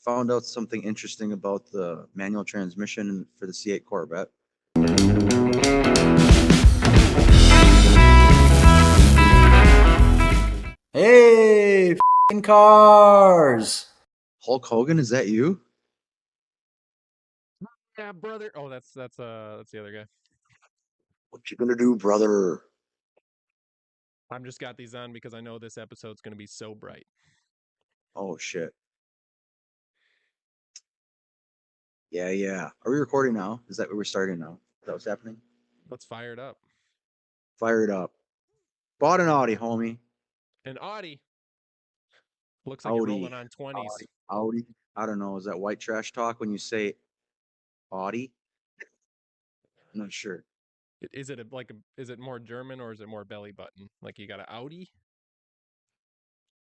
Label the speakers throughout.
Speaker 1: found out something interesting about the manual transmission for the C8 Corvette.
Speaker 2: Hey, cars!
Speaker 1: Hulk Hogan, is that you?
Speaker 3: Yeah, brother. Oh, that's the other guy.
Speaker 1: What you gonna do, brother?
Speaker 3: I'm just got these on because I know this episode's gonna be so bright.
Speaker 1: Oh shit. Yeah. Are we recording now? Is that what we're starting now? Is that what's happening?
Speaker 3: Let's fire it up.
Speaker 1: Fire it up. Bought an Audi, homie.
Speaker 3: An Audi. Looks like you're rolling on 20s.
Speaker 1: Audi. I don't know. Is that white trash talk when you say Audi? I'm not sure.
Speaker 3: Is it is it more German or is it more belly button? Like you got an Audi?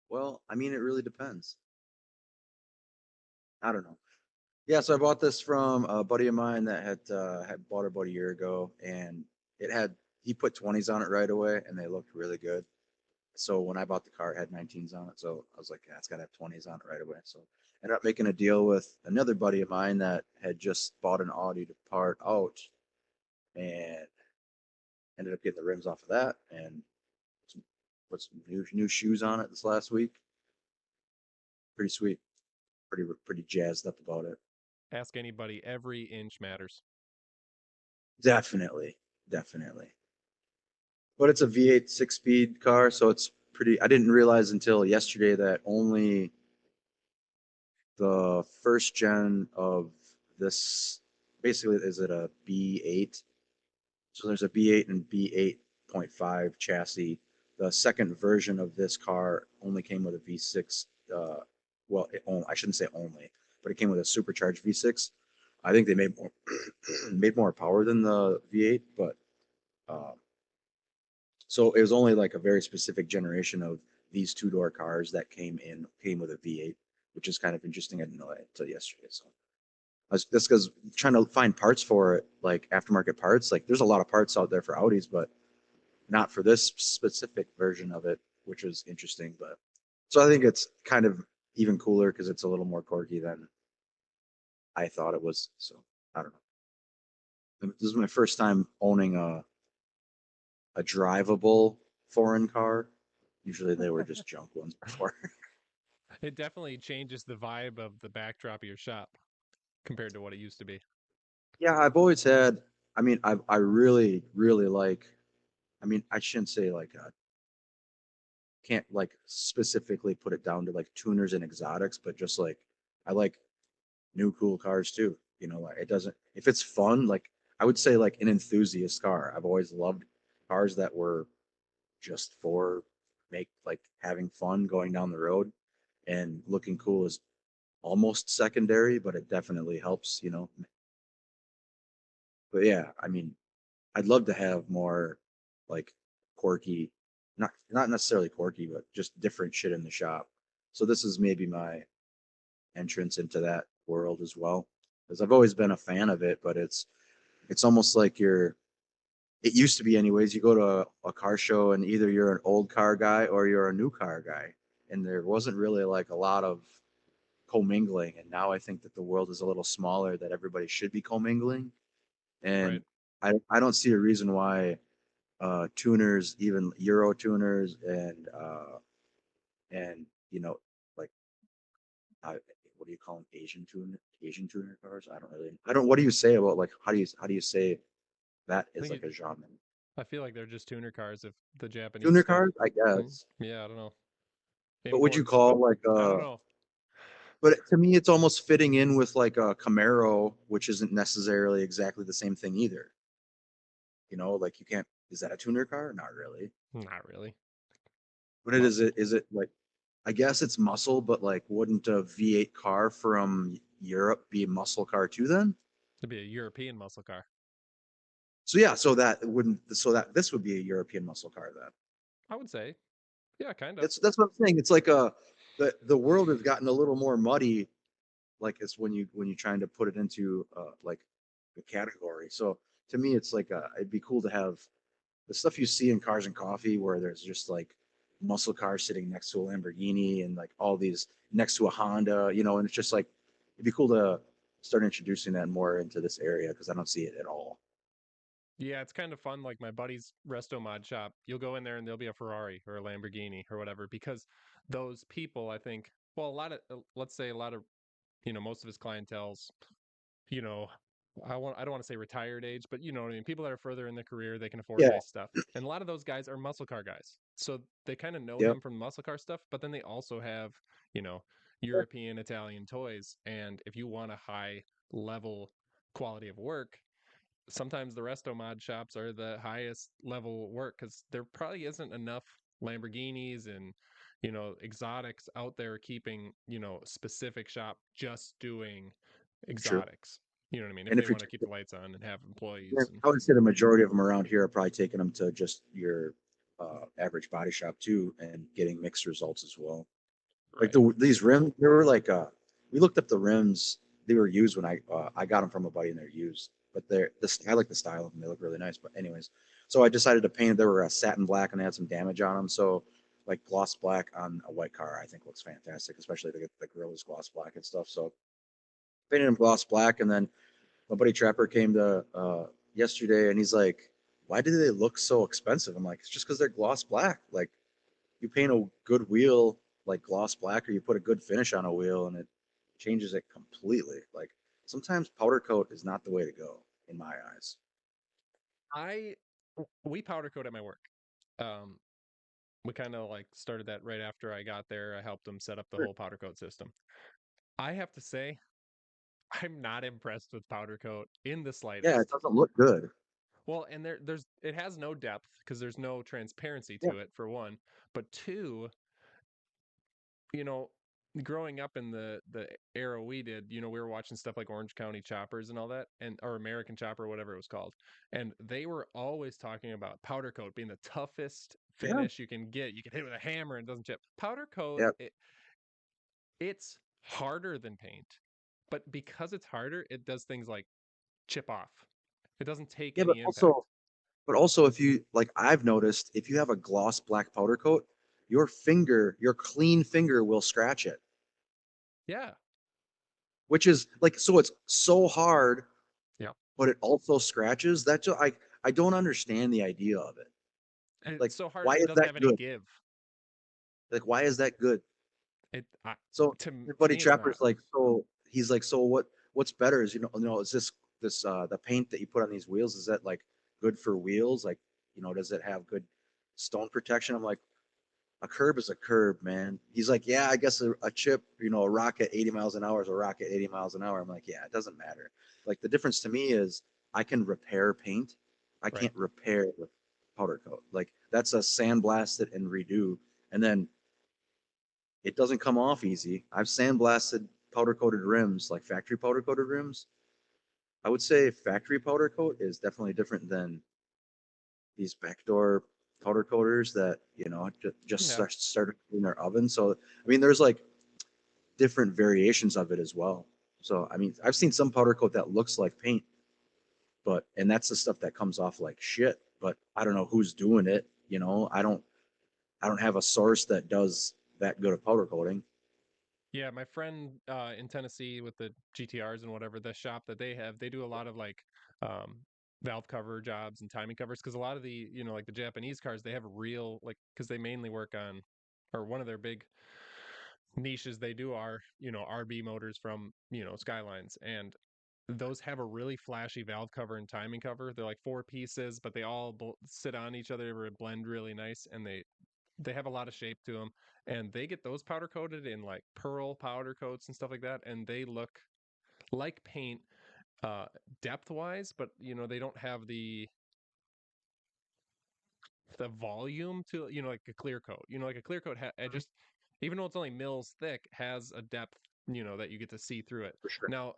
Speaker 1: Well, I mean, it really depends. I don't know. Yeah, so I bought this from a buddy of mine that had bought it about a year ago, and he put 20s on it right away, and they looked really good. So when I bought the car, it had 19s on it, so I was like, yeah, it's got to have 20s on it right away. So I ended up making a deal with another buddy of mine that had just bought an Audi to part out, and ended up getting the rims off of that, and put some new shoes on it this last week. Pretty sweet. Pretty jazzed up about it.
Speaker 3: Ask anybody, every inch matters.
Speaker 1: Definitely. But it's a V8 6-speed car, so it's pretty. I didn't realize until yesterday that only the first gen of this basically is it a B8. So there's a B8 and B8.5 chassis. The second version of this car only came with a V6. Well, I shouldn't say only, but it came with a supercharged V6. I think they made more made more power than the V8, but so it was only like a very specific generation of these two-door cars that came with a V8, which is kind of interesting. I didn't know that until yesterday. So that's because trying to find parts for it, like aftermarket parts. Like there's a lot of parts out there for Audis, but not for this specific version of it, which is interesting. But so I think it's kind of even cooler because it's a little more quirky than I thought it was. So I don't know. This is my first time owning a drivable foreign car. Usually they were just junk ones before.
Speaker 3: It definitely changes the vibe of the backdrop of your shop compared to what it used to be.
Speaker 1: Yeah, I've always had. I mean, I really like. I mean, I shouldn't say like can't like specifically put it down to like tuners and exotics, but just like I like new cool cars too. You know, like it doesn't if it's fun, like I would say like an enthusiast car. I've always loved cars that were just for make like having fun going down the road, and looking cool is almost secondary, but it definitely helps, you know. But yeah, I mean, I'd love to have more like quirky, not necessarily quirky, but just different shit in the shop. So this is maybe my entrance into that world as well, because I've always been a fan of it, but it's almost like it used to be anyways, you go to a car show and either you're an old car guy or you're a new car guy, and there wasn't really like a lot of commingling, and now I think that the world is a little smaller, that everybody should be commingling, and
Speaker 3: Right.
Speaker 1: I don't see a reason why tuners, even Euro tuners, and you know, like what do you call them, Asian tuner cars? I don't. What do you say about like how do you say that
Speaker 3: I
Speaker 1: is
Speaker 3: think
Speaker 1: like a genre?
Speaker 3: I feel like they're just tuner cars if the Japanese
Speaker 1: Tuner
Speaker 3: stuff.
Speaker 1: cars, I guess.
Speaker 3: Yeah, I don't know.
Speaker 1: But would you
Speaker 3: Imports, but
Speaker 1: call like
Speaker 3: I don't know.
Speaker 1: but to me it's almost fitting in with like a Camaro, which isn't necessarily exactly the same thing either. You know, like you can't, is that a tuner car? Not really.
Speaker 3: Not really.
Speaker 1: But
Speaker 3: Muscle.
Speaker 1: is it like, I guess it's muscle, but like wouldn't a V8 car from Europe be a muscle car too then?
Speaker 3: To be a European muscle car.
Speaker 1: So yeah, so that this would be a European muscle car then.
Speaker 3: I would say. Yeah, kind of.
Speaker 1: That's what I'm saying. It's like the world has gotten a little more muddy, like it's when you're trying to put it into like a category. So to me, it's like it'd be cool to have the stuff you see in Cars and Coffee, where there's just like muscle cars sitting next to a Lamborghini and like all these next to a Honda, you know, and it's just like it'd be cool to start introducing that more into this area because I don't see it at all.
Speaker 3: Yeah, it's kind of fun. Like my buddy's resto mod shop, you'll go in there and there'll be a Ferrari or a Lamborghini or whatever because those people, I think, well, a lot of, let's say a lot of, most of his clientele's, you know, I don't want to say retired age, but you know what I mean? People that are further in their career, they can afford
Speaker 1: Yeah.
Speaker 3: nice stuff. And a lot of those guys are muscle car guys. So they kind of know
Speaker 1: Yep.
Speaker 3: him from the muscle car stuff, but then they also have, you know, European, Italian toys. And if you want a high level quality of work, sometimes the resto mod shops are the highest level work because there probably isn't enough Lamborghinis and exotics out there keeping specific shop just doing
Speaker 1: True.
Speaker 3: exotics. You know what I mean? If
Speaker 1: And
Speaker 3: they
Speaker 1: if you're,
Speaker 3: want to keep the lights on and have
Speaker 1: yeah,
Speaker 3: employees and
Speaker 1: I would say the majority of them around here are probably taking them to just your average body shop too, and getting mixed results as well. Like
Speaker 3: right.
Speaker 1: these rims, they were like we looked up the rims. They were used when I got them from a buddy and they're used, but I like the style of them. They look really nice. But anyways, so I decided to paint. They were satin black and they had some damage on them. So like gloss black on a white car, I think looks fantastic, especially the grill is gloss black and stuff. So painted them gloss black, and then my buddy Trapper came to yesterday and he's like, "Why do they look so expensive?" I'm like, "It's just because they're gloss black. Like you paint a good wheel like gloss black, or you put a good finish on a wheel, and it changes it completely. Like sometimes powder coat is not the way to go in my eyes."
Speaker 3: I we powder coat at my work. Um, we kind of like started that right after I got there. I helped them set up the
Speaker 1: Sure.
Speaker 3: whole powder coat system. I have to say, I'm not impressed with powder coat in the
Speaker 1: Yeah, it
Speaker 3: slightest.
Speaker 1: doesn't look good.
Speaker 3: Well, and there's it has no depth because there's no transparency
Speaker 1: Yeah,
Speaker 3: to it for one, but two, you know, growing up in the era we did, we were watching stuff like Orange County Choppers and all that, and or American Chopper, whatever it was called, and they were always talking about powder coat being the toughest
Speaker 1: yeah,
Speaker 3: finish you can get. You can hit it with a hammer and it doesn't chip. Powder coat,
Speaker 1: yeah,
Speaker 3: it's harder than paint, but because it's harder, it does things like chip off. It doesn't take
Speaker 1: yeah. But
Speaker 3: any
Speaker 1: also,
Speaker 3: impact.
Speaker 1: but also, if you like, I've noticed if you have a gloss black powder coat, your clean finger will scratch it,
Speaker 3: Yeah.
Speaker 1: which is like so. It's so hard,
Speaker 3: Yeah.
Speaker 1: but it also scratches. That just I don't understand the idea of it.
Speaker 3: And
Speaker 1: Like,
Speaker 3: it's so hard
Speaker 1: why
Speaker 3: it
Speaker 1: is
Speaker 3: doesn't
Speaker 1: that
Speaker 3: have any
Speaker 1: good?
Speaker 3: give.
Speaker 1: Like, why is that good?
Speaker 3: It
Speaker 1: So your
Speaker 3: to
Speaker 1: buddy
Speaker 3: me it's not.
Speaker 1: Trapper's like, so he's like, so what's better is, is this the paint that you put on these wheels, is that like good for wheels? Like, does it have good stone protection? I'm like, a curb is a curb, man. He's like, yeah, I guess a chip, a rock at 80 miles an hour is a rock at 80 miles an hour. I'm like, yeah, it doesn't matter. Like the difference to me is I can repair paint. I
Speaker 3: Right.
Speaker 1: can't repair with powder coat. Like that's a sandblast it and redo. And then it doesn't come off easy. I've sandblasted powder coated rims, like factory powder coated rims. I would say factory powder coat is definitely different than these backdoor powder coaters that, just
Speaker 3: Yeah.
Speaker 1: started in their oven. So, I mean, there's like different variations of it as well. So, I mean, I've seen some powder coat that looks like paint, and that's the stuff that comes off like shit. But I don't know who's doing it. I don't have a source that does that good of powder coating.
Speaker 3: Yeah, my friend in Tennessee with the GTRs and whatever, the shop that they have, they do a lot of like um, valve cover jobs and timing covers because a lot of the, like the Japanese cars, they have real like because they mainly work on, or one of their big niches they do are, RB motors from, Skylines, and those have a really flashy valve cover and timing cover. They're like four pieces, but they all sit on each other, blend really nice, and they have a lot of shape to them, and they get those powder coated in like pearl powder coats and stuff like that, and they look like paint uh depth wise, but they don't have the volume to like a clear coat. Like a clear coat it just, even though it's only mils thick, has a depth that you get to see through it.
Speaker 1: For sure.
Speaker 3: Now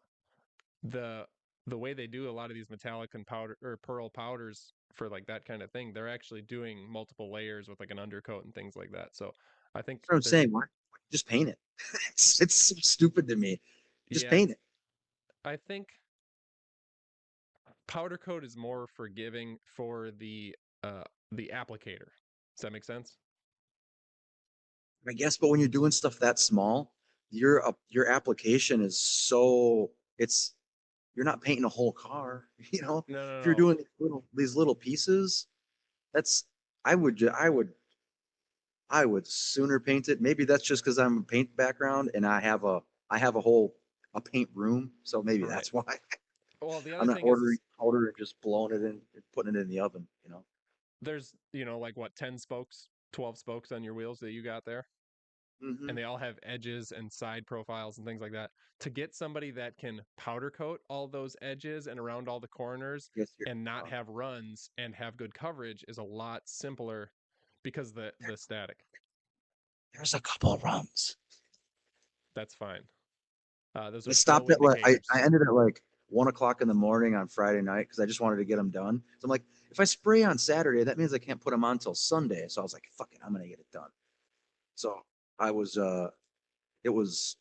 Speaker 3: the the way they do a lot of these metallic and powder or pearl powders for like that kind of thing, they're actually doing multiple layers with like an undercoat and things like that. So I think
Speaker 1: That's what I'm
Speaker 3: there's,
Speaker 1: saying. Why just paint it? It's so stupid to me. Just
Speaker 3: yeah,
Speaker 1: paint it.
Speaker 3: I think powder coat is more forgiving for the applicator. Does that make sense?
Speaker 1: I guess, but when you're doing stuff that small, your application is so you're not painting a whole car, you know.
Speaker 3: No, no,
Speaker 1: If you're
Speaker 3: no.
Speaker 1: doing these little pieces, that's I would sooner paint it. Maybe that's just because I'm a paint background and I have a paint room, so maybe
Speaker 3: Right.
Speaker 1: that's why
Speaker 3: Well, the
Speaker 1: I'm
Speaker 3: other
Speaker 1: not
Speaker 3: thing
Speaker 1: ordering
Speaker 3: is
Speaker 1: powder and just blowing it in and putting it in the oven,
Speaker 3: there's, like what, 10 spokes, 12 spokes on your wheels that you got there?
Speaker 1: Hmm.
Speaker 3: And they all have edges and side profiles and things like that. To get somebody that can powder coat all those edges and around all the corners
Speaker 1: Yes, you're
Speaker 3: and not
Speaker 1: wrong.
Speaker 3: have runs and have good coverage is a lot simpler because the static.
Speaker 1: There's a couple of runs.
Speaker 3: That's fine. Those
Speaker 1: I
Speaker 3: are show
Speaker 1: stopped at like I
Speaker 3: indicators.
Speaker 1: ended at like 1 o'clock in the morning on Friday night because I just wanted to get them done. So I'm like, if I spray on Saturday, that means I can't put them on till Sunday. So I was like, fuck it, I'm gonna get it done. So I was it was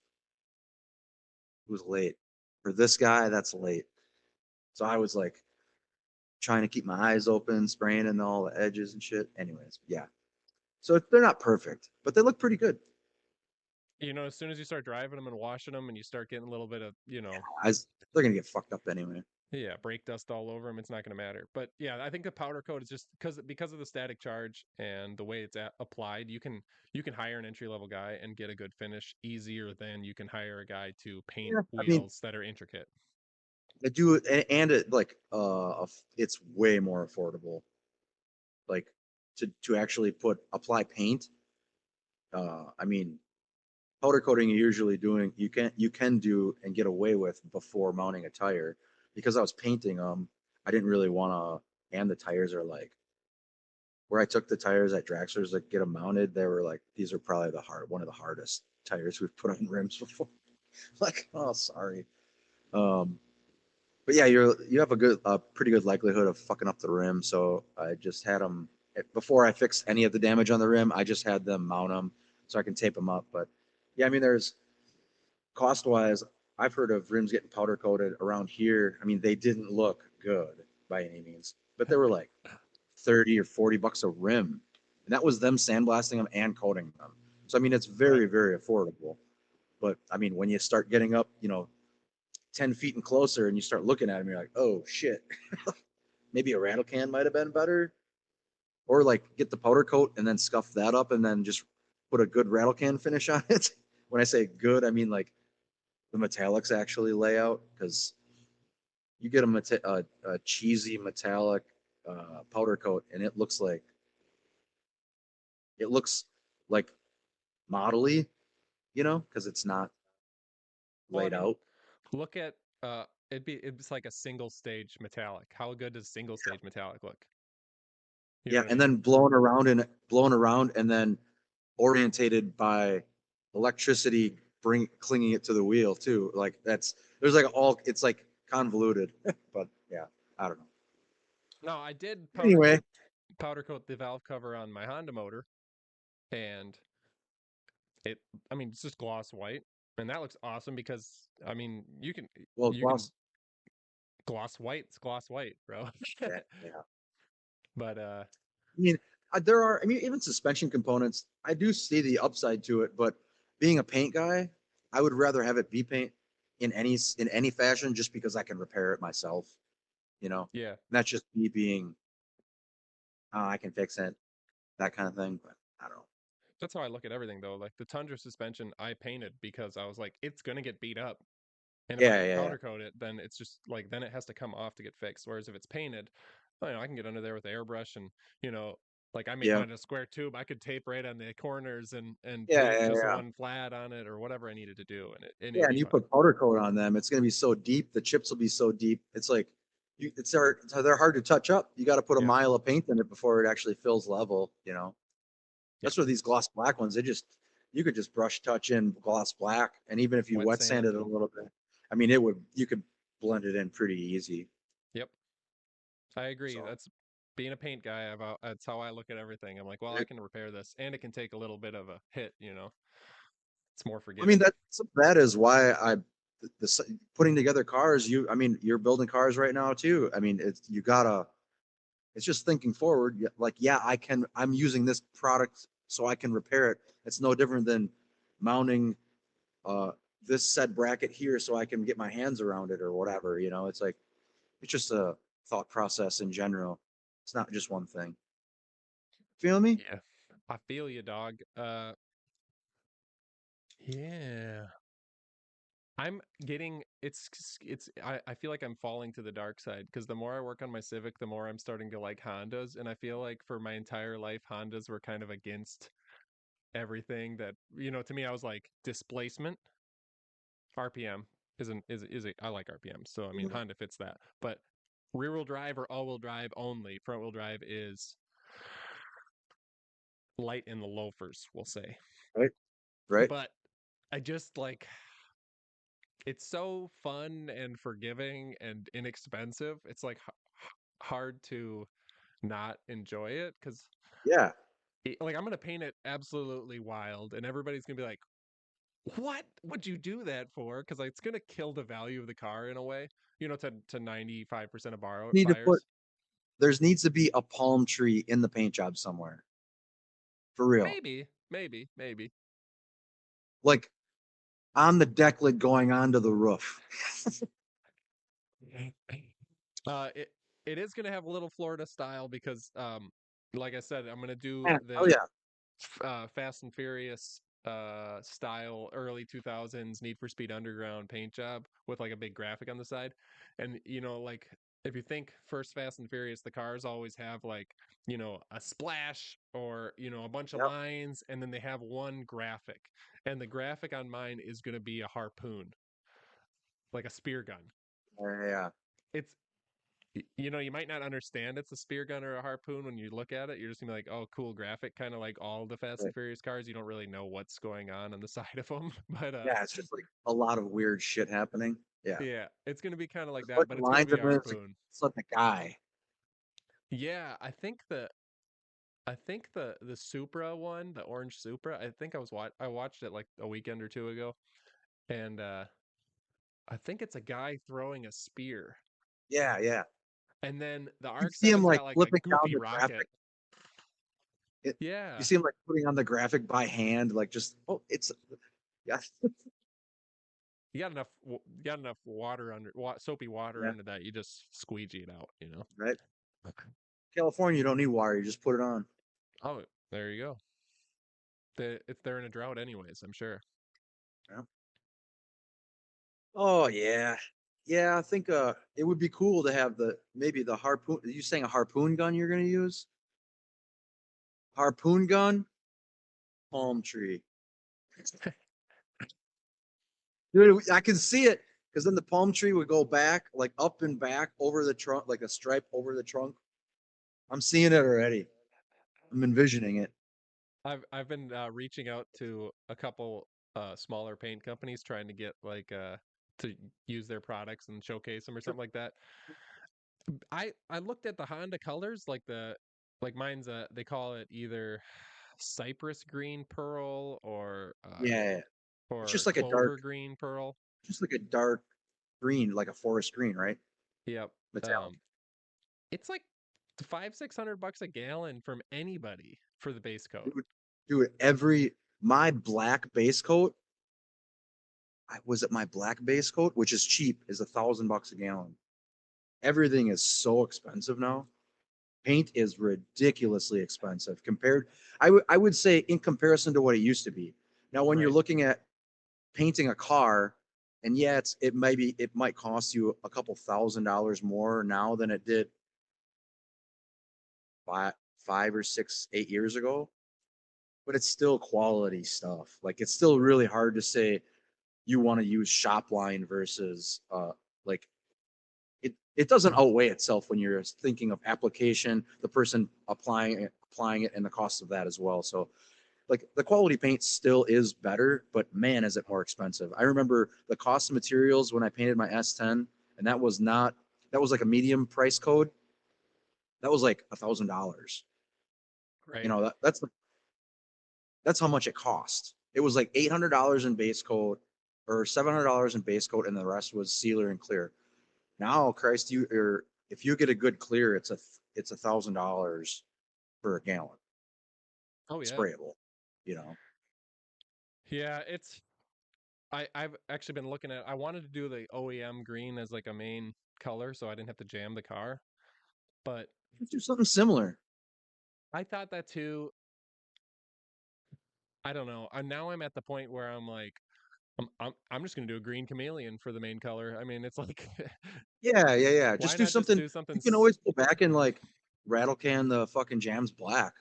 Speaker 1: it was late. For this guy, that's late. So I was like trying to keep my eyes open, spraying in all the edges and shit. Anyways, yeah. So they're not perfect, but they look pretty good.
Speaker 3: As soon as you start driving them and washing them and you start getting a little bit of,
Speaker 1: They're gonna get fucked up anyway.
Speaker 3: yeah, brake dust all over them, it's not going to matter. But yeah, I think the powder coat is just because of the static charge and the way it's applied, you can hire an entry level guy and get a good finish easier than you can hire a guy to paint
Speaker 1: Yeah, I mean,
Speaker 3: wheels that are intricate.
Speaker 1: I do, and it like it's way more affordable. Like to actually apply paint. I mean, powder coating you're usually doing you can do and get away with before mounting a tire because I was painting them. I didn't really want to, and the tires are like where I took the tires at Draxler's to get them mounted. They were like these are probably one of the hardest tires we've put on rims before. Like, oh, sorry. Um, but yeah, you have a pretty good likelihood of fucking up the rim. So I just had them before I fixed any of the damage on the rim. I just had them mount them so I can tape them up. But yeah, I mean, there's cost wise, I've heard of rims getting powder coated around here. I mean, they didn't look good by any means, but they were like 30 or $40 a rim, and that was them sandblasting them and coating them. So I mean, it's
Speaker 3: Right.
Speaker 1: very very affordable. But I mean, when you start getting up, 10 feet and closer and you start looking at them, you're like, oh shit, maybe a rattle can might have been better. Or like get the powder coat and then scuff that up and then just put a good rattle can finish on it. When I say good, I mean like the metallics actually lay out because you get a cheesy metallic powder coat and it looks like modelly, because it's not
Speaker 3: Well, I
Speaker 1: laid
Speaker 3: mean,
Speaker 1: out.
Speaker 3: look at it's like a single stage metallic. How good does single stage metallic look? You know
Speaker 1: Yeah,
Speaker 3: what I
Speaker 1: and
Speaker 3: mean?
Speaker 1: then blowing around and then orientated by electricity clinging it to the wheel too. Like there's like it's like convoluted. But yeah, I don't know.
Speaker 3: No, I did
Speaker 1: Anyway,
Speaker 3: powder coat the valve cover on my Honda motor, and it I mean it's just gloss white, and that looks awesome because I mean
Speaker 1: well,
Speaker 3: you can
Speaker 1: gloss.
Speaker 3: gloss white, it's gloss white, bro.
Speaker 1: Yeah, yeah.
Speaker 3: But
Speaker 1: I mean, there are. I mean, even suspension components. I do see the upside to it, but being a paint guy, I would rather have it be paint in any fashion, just because I can repair it myself.
Speaker 3: yeah,
Speaker 1: And that's just me being, I can fix it, that kind of thing. But I don't know.
Speaker 3: that's how I look at everything though. Like the Tundra suspension I painted because I was like it's going to get beat up. And if I
Speaker 1: Yeah,
Speaker 3: don't
Speaker 1: yeah, yeah.
Speaker 3: powder coat it, then it's just like then it has to come off to get fixed. Whereas if it's painted, I can get under there with the airbrush and you know, like
Speaker 1: Yeah,
Speaker 3: wanted a square tube, I could tape right on the corners and
Speaker 1: yeah,
Speaker 3: paint
Speaker 1: yeah,
Speaker 3: just
Speaker 1: yeah.
Speaker 3: one flat on it or whatever I needed to do, and
Speaker 1: Yeah,
Speaker 3: it'd
Speaker 1: and
Speaker 3: be
Speaker 1: you
Speaker 3: fine.
Speaker 1: put powder coat on them, it's going to be so deep. The chips will be so deep. It's like they're hard to touch up. You got to put a
Speaker 3: Yep,
Speaker 1: mile of paint in it before it actually fills level.
Speaker 3: yep.
Speaker 1: That's what these gloss black ones. You could just brush touch in gloss black, and even if you
Speaker 3: Wet
Speaker 1: wet sanded
Speaker 3: sand
Speaker 1: it a
Speaker 3: and
Speaker 1: little bit, I mean, you could blend it in pretty easy.
Speaker 3: yep. I agree.
Speaker 1: So
Speaker 3: That's being a paint guy. That's how I look at everything. I'm like, well, I
Speaker 1: it,
Speaker 3: can repair this, and it can take a little bit of a hit. It's more
Speaker 1: I mean,
Speaker 3: forgiving.
Speaker 1: that is why putting together cars. I mean, you're building cars right now too. I mean, it's just thinking forward. Like, yeah, I'm using this product so I can repair it. It's no different than mounting this said bracket here so I can get my hands around it or whatever, you know, it's like, it's just a thought process in general. It's not just one thing. Feel me?
Speaker 3: Yeah. I feel you, dog. Yeah. I'm getting I feel like I'm falling to the dark side because the more I work on my Civic, the more I'm starting to like Hondas. And I feel like for my entire life, Hondas were kind of against everything that, to me, I was like displacement, RPM is a, I like RPM. So I mean Honda fits that. But rear wheel drive or all wheel drive only, front wheel drive is light in the loafers, we'll say.
Speaker 1: Right. Right.
Speaker 3: But I just like it's so fun and forgiving and inexpensive. It's like hard to not enjoy it because
Speaker 1: Yeah.
Speaker 3: like I'm gonna paint it absolutely wild, and everybody's gonna be like, "What would you do that for?" Because like, it's gonna kill the value of the car in a way, to 95% of
Speaker 1: Need to put,
Speaker 3: buyers.
Speaker 1: there's needs to be a palm tree in the paint job somewhere. For real.
Speaker 3: Maybe.
Speaker 1: Like on the deck lid going onto the roof.
Speaker 3: It is gonna have a little Florida style because like I said, I'm gonna do
Speaker 1: Yeah. Oh
Speaker 3: the
Speaker 1: yeah.
Speaker 3: Fast and Furious style early 2000s Need for Speed Underground paint job with like a big graphic on the side. And like if you think first Fast and Furious, the cars always have like, a splash or, a bunch of
Speaker 1: Yep.
Speaker 3: lines and then they have one graphic. And the graphic on mine is going to be a harpoon, like a spear gun.
Speaker 1: Yeah.
Speaker 3: It's you might not understand it's a spear gun or a harpoon when you look at it. You're just gonna be like, oh, cool graphic, kind of like all the Fast
Speaker 1: Right.
Speaker 3: and Furious cars. You don't really know what's going on the side of them, but
Speaker 1: Yeah. It's just like a lot of weird shit happening. Yeah.
Speaker 3: yeah, it's gonna be kind of like
Speaker 1: Just
Speaker 3: that,
Speaker 1: like
Speaker 3: but
Speaker 1: the
Speaker 3: it's gonna
Speaker 1: lines
Speaker 3: be a
Speaker 1: and then
Speaker 3: harpoon.
Speaker 1: it's like the guy.
Speaker 3: Yeah, I think the Supra one, the orange Supra. I think I watched it like a weekend or two ago, and I think it's a guy throwing a spear,
Speaker 1: Yeah. Yeah.
Speaker 3: and then the
Speaker 1: You see him
Speaker 3: RX-7's
Speaker 1: like
Speaker 3: got like a
Speaker 1: flipping down
Speaker 3: goofy
Speaker 1: the
Speaker 3: rocket.
Speaker 1: graphic. You
Speaker 3: Yeah.
Speaker 1: see him like putting on the graphic by hand, like just, oh, it's, yeah.
Speaker 3: You got enough water soapy water
Speaker 1: Yeah.
Speaker 3: under that. You just squeegee it out.
Speaker 1: Right. California, you don't need water. You just put it on.
Speaker 3: Oh, there you go. They're in a drought anyways, I'm sure.
Speaker 1: Yeah. Oh yeah. Yeah, I think it would be cool to have the maybe the harpoon. Are you saying a harpoon gun you're gonna use? Harpoon gun, palm tree. Dude, I can see it because then the palm tree would go back, like up and back over the trunk, like a stripe over the trunk. I'm seeing it already. I'm envisioning it.
Speaker 3: I've been reaching out to a couple smaller paint companies trying to get like to use their products and showcase them or something like that. I looked at the Honda colors like mine's they call it either cypress green pearl
Speaker 1: Yeah, it's
Speaker 3: or
Speaker 1: just like a dark,
Speaker 3: clover green pearl.
Speaker 1: just like a dark green, like a forest green, right?
Speaker 3: Yep.
Speaker 1: Metallic.
Speaker 3: Um, it's like 500-600 bucks a gallon from anybody for the base coat.
Speaker 1: Dude, my black base coat, was it my black base coat, which is cheap, is $1,000 a gallon. Everything is so expensive now. Paint is ridiculously expensive compared. I would say in comparison to what it used to be. Now, when you're
Speaker 3: Right.
Speaker 1: looking at painting a car, and yeah, it might cost you a couple $1,000 more now than it did five or 6, 8 years ago. But it's still quality stuff. Like it's still really hard to say you want to use shop line versus like it doesn't outweigh itself when you're thinking of application, the person applying it, and the cost of that as well. So like the quality paint still is better, but man, is it more expensive. I remember the cost of materials when I painted my S10, and that was like a medium price code. That was like $1,000. You
Speaker 3: Right.
Speaker 1: know, that's how much it cost. It was like $800 in base coat or $700 in base coat, and the rest was sealer and clear. Now, Christ, if you get a good clear, it's $1,000 per gallon,
Speaker 3: Oh yeah.
Speaker 1: sprayable. You know,
Speaker 3: Yeah, it's I've actually been looking at. I wanted to do the OEM green as like a main color, so I didn't have to jam the car. But
Speaker 1: Let's do something similar.
Speaker 3: I thought that too. I don't know. Now I'm at the point where I'm like, I'm just gonna do a green chameleon for the main color. I mean, it's like,
Speaker 1: Yeah, yeah, yeah.
Speaker 3: why
Speaker 1: Just do
Speaker 3: not just
Speaker 1: something.
Speaker 3: do something?
Speaker 1: You can always go back and like rattle can the fucking jams black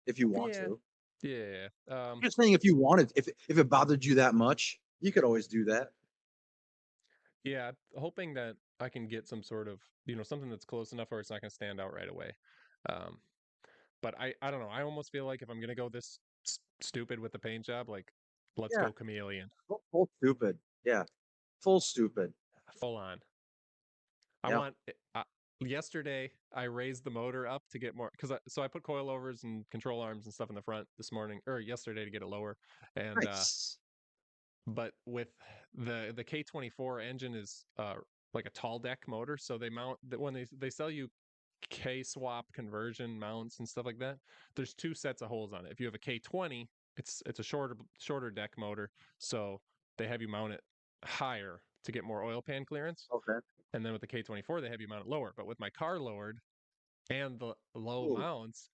Speaker 1: if you want
Speaker 3: Yeah,
Speaker 1: to.
Speaker 3: yeah.
Speaker 1: I'm just saying if you wanted, if it bothered you that much, you could always do that.
Speaker 3: Yeah. Hoping that I can get some sort of, something that's close enough where it's not gonna stand out right away. Um, but I don't know. I almost feel like if I'm gonna go this stupid with the paint job, like, let's
Speaker 1: Yeah,
Speaker 3: go chameleon,
Speaker 1: full stupid. Yeah, full stupid.
Speaker 3: full on. I
Speaker 1: Yeah,
Speaker 3: want. Yesterday, I raised the motor up to get more because so I put coilovers and control arms and stuff in the front this morning or yesterday to get it lower, and
Speaker 1: nice.
Speaker 3: but with the K24 engine is like a tall deck motor, so they mount that when they sell you K swap conversion mounts and stuff like that. There's two sets of holes on it. If you have a K20, it's a shorter deck motor, so they have you mount it higher to get more oil pan clearance.
Speaker 1: Okay.
Speaker 3: And then with the K24, they have you mount it lower. But with my car lowered and the low
Speaker 1: Ooh,
Speaker 3: mounts,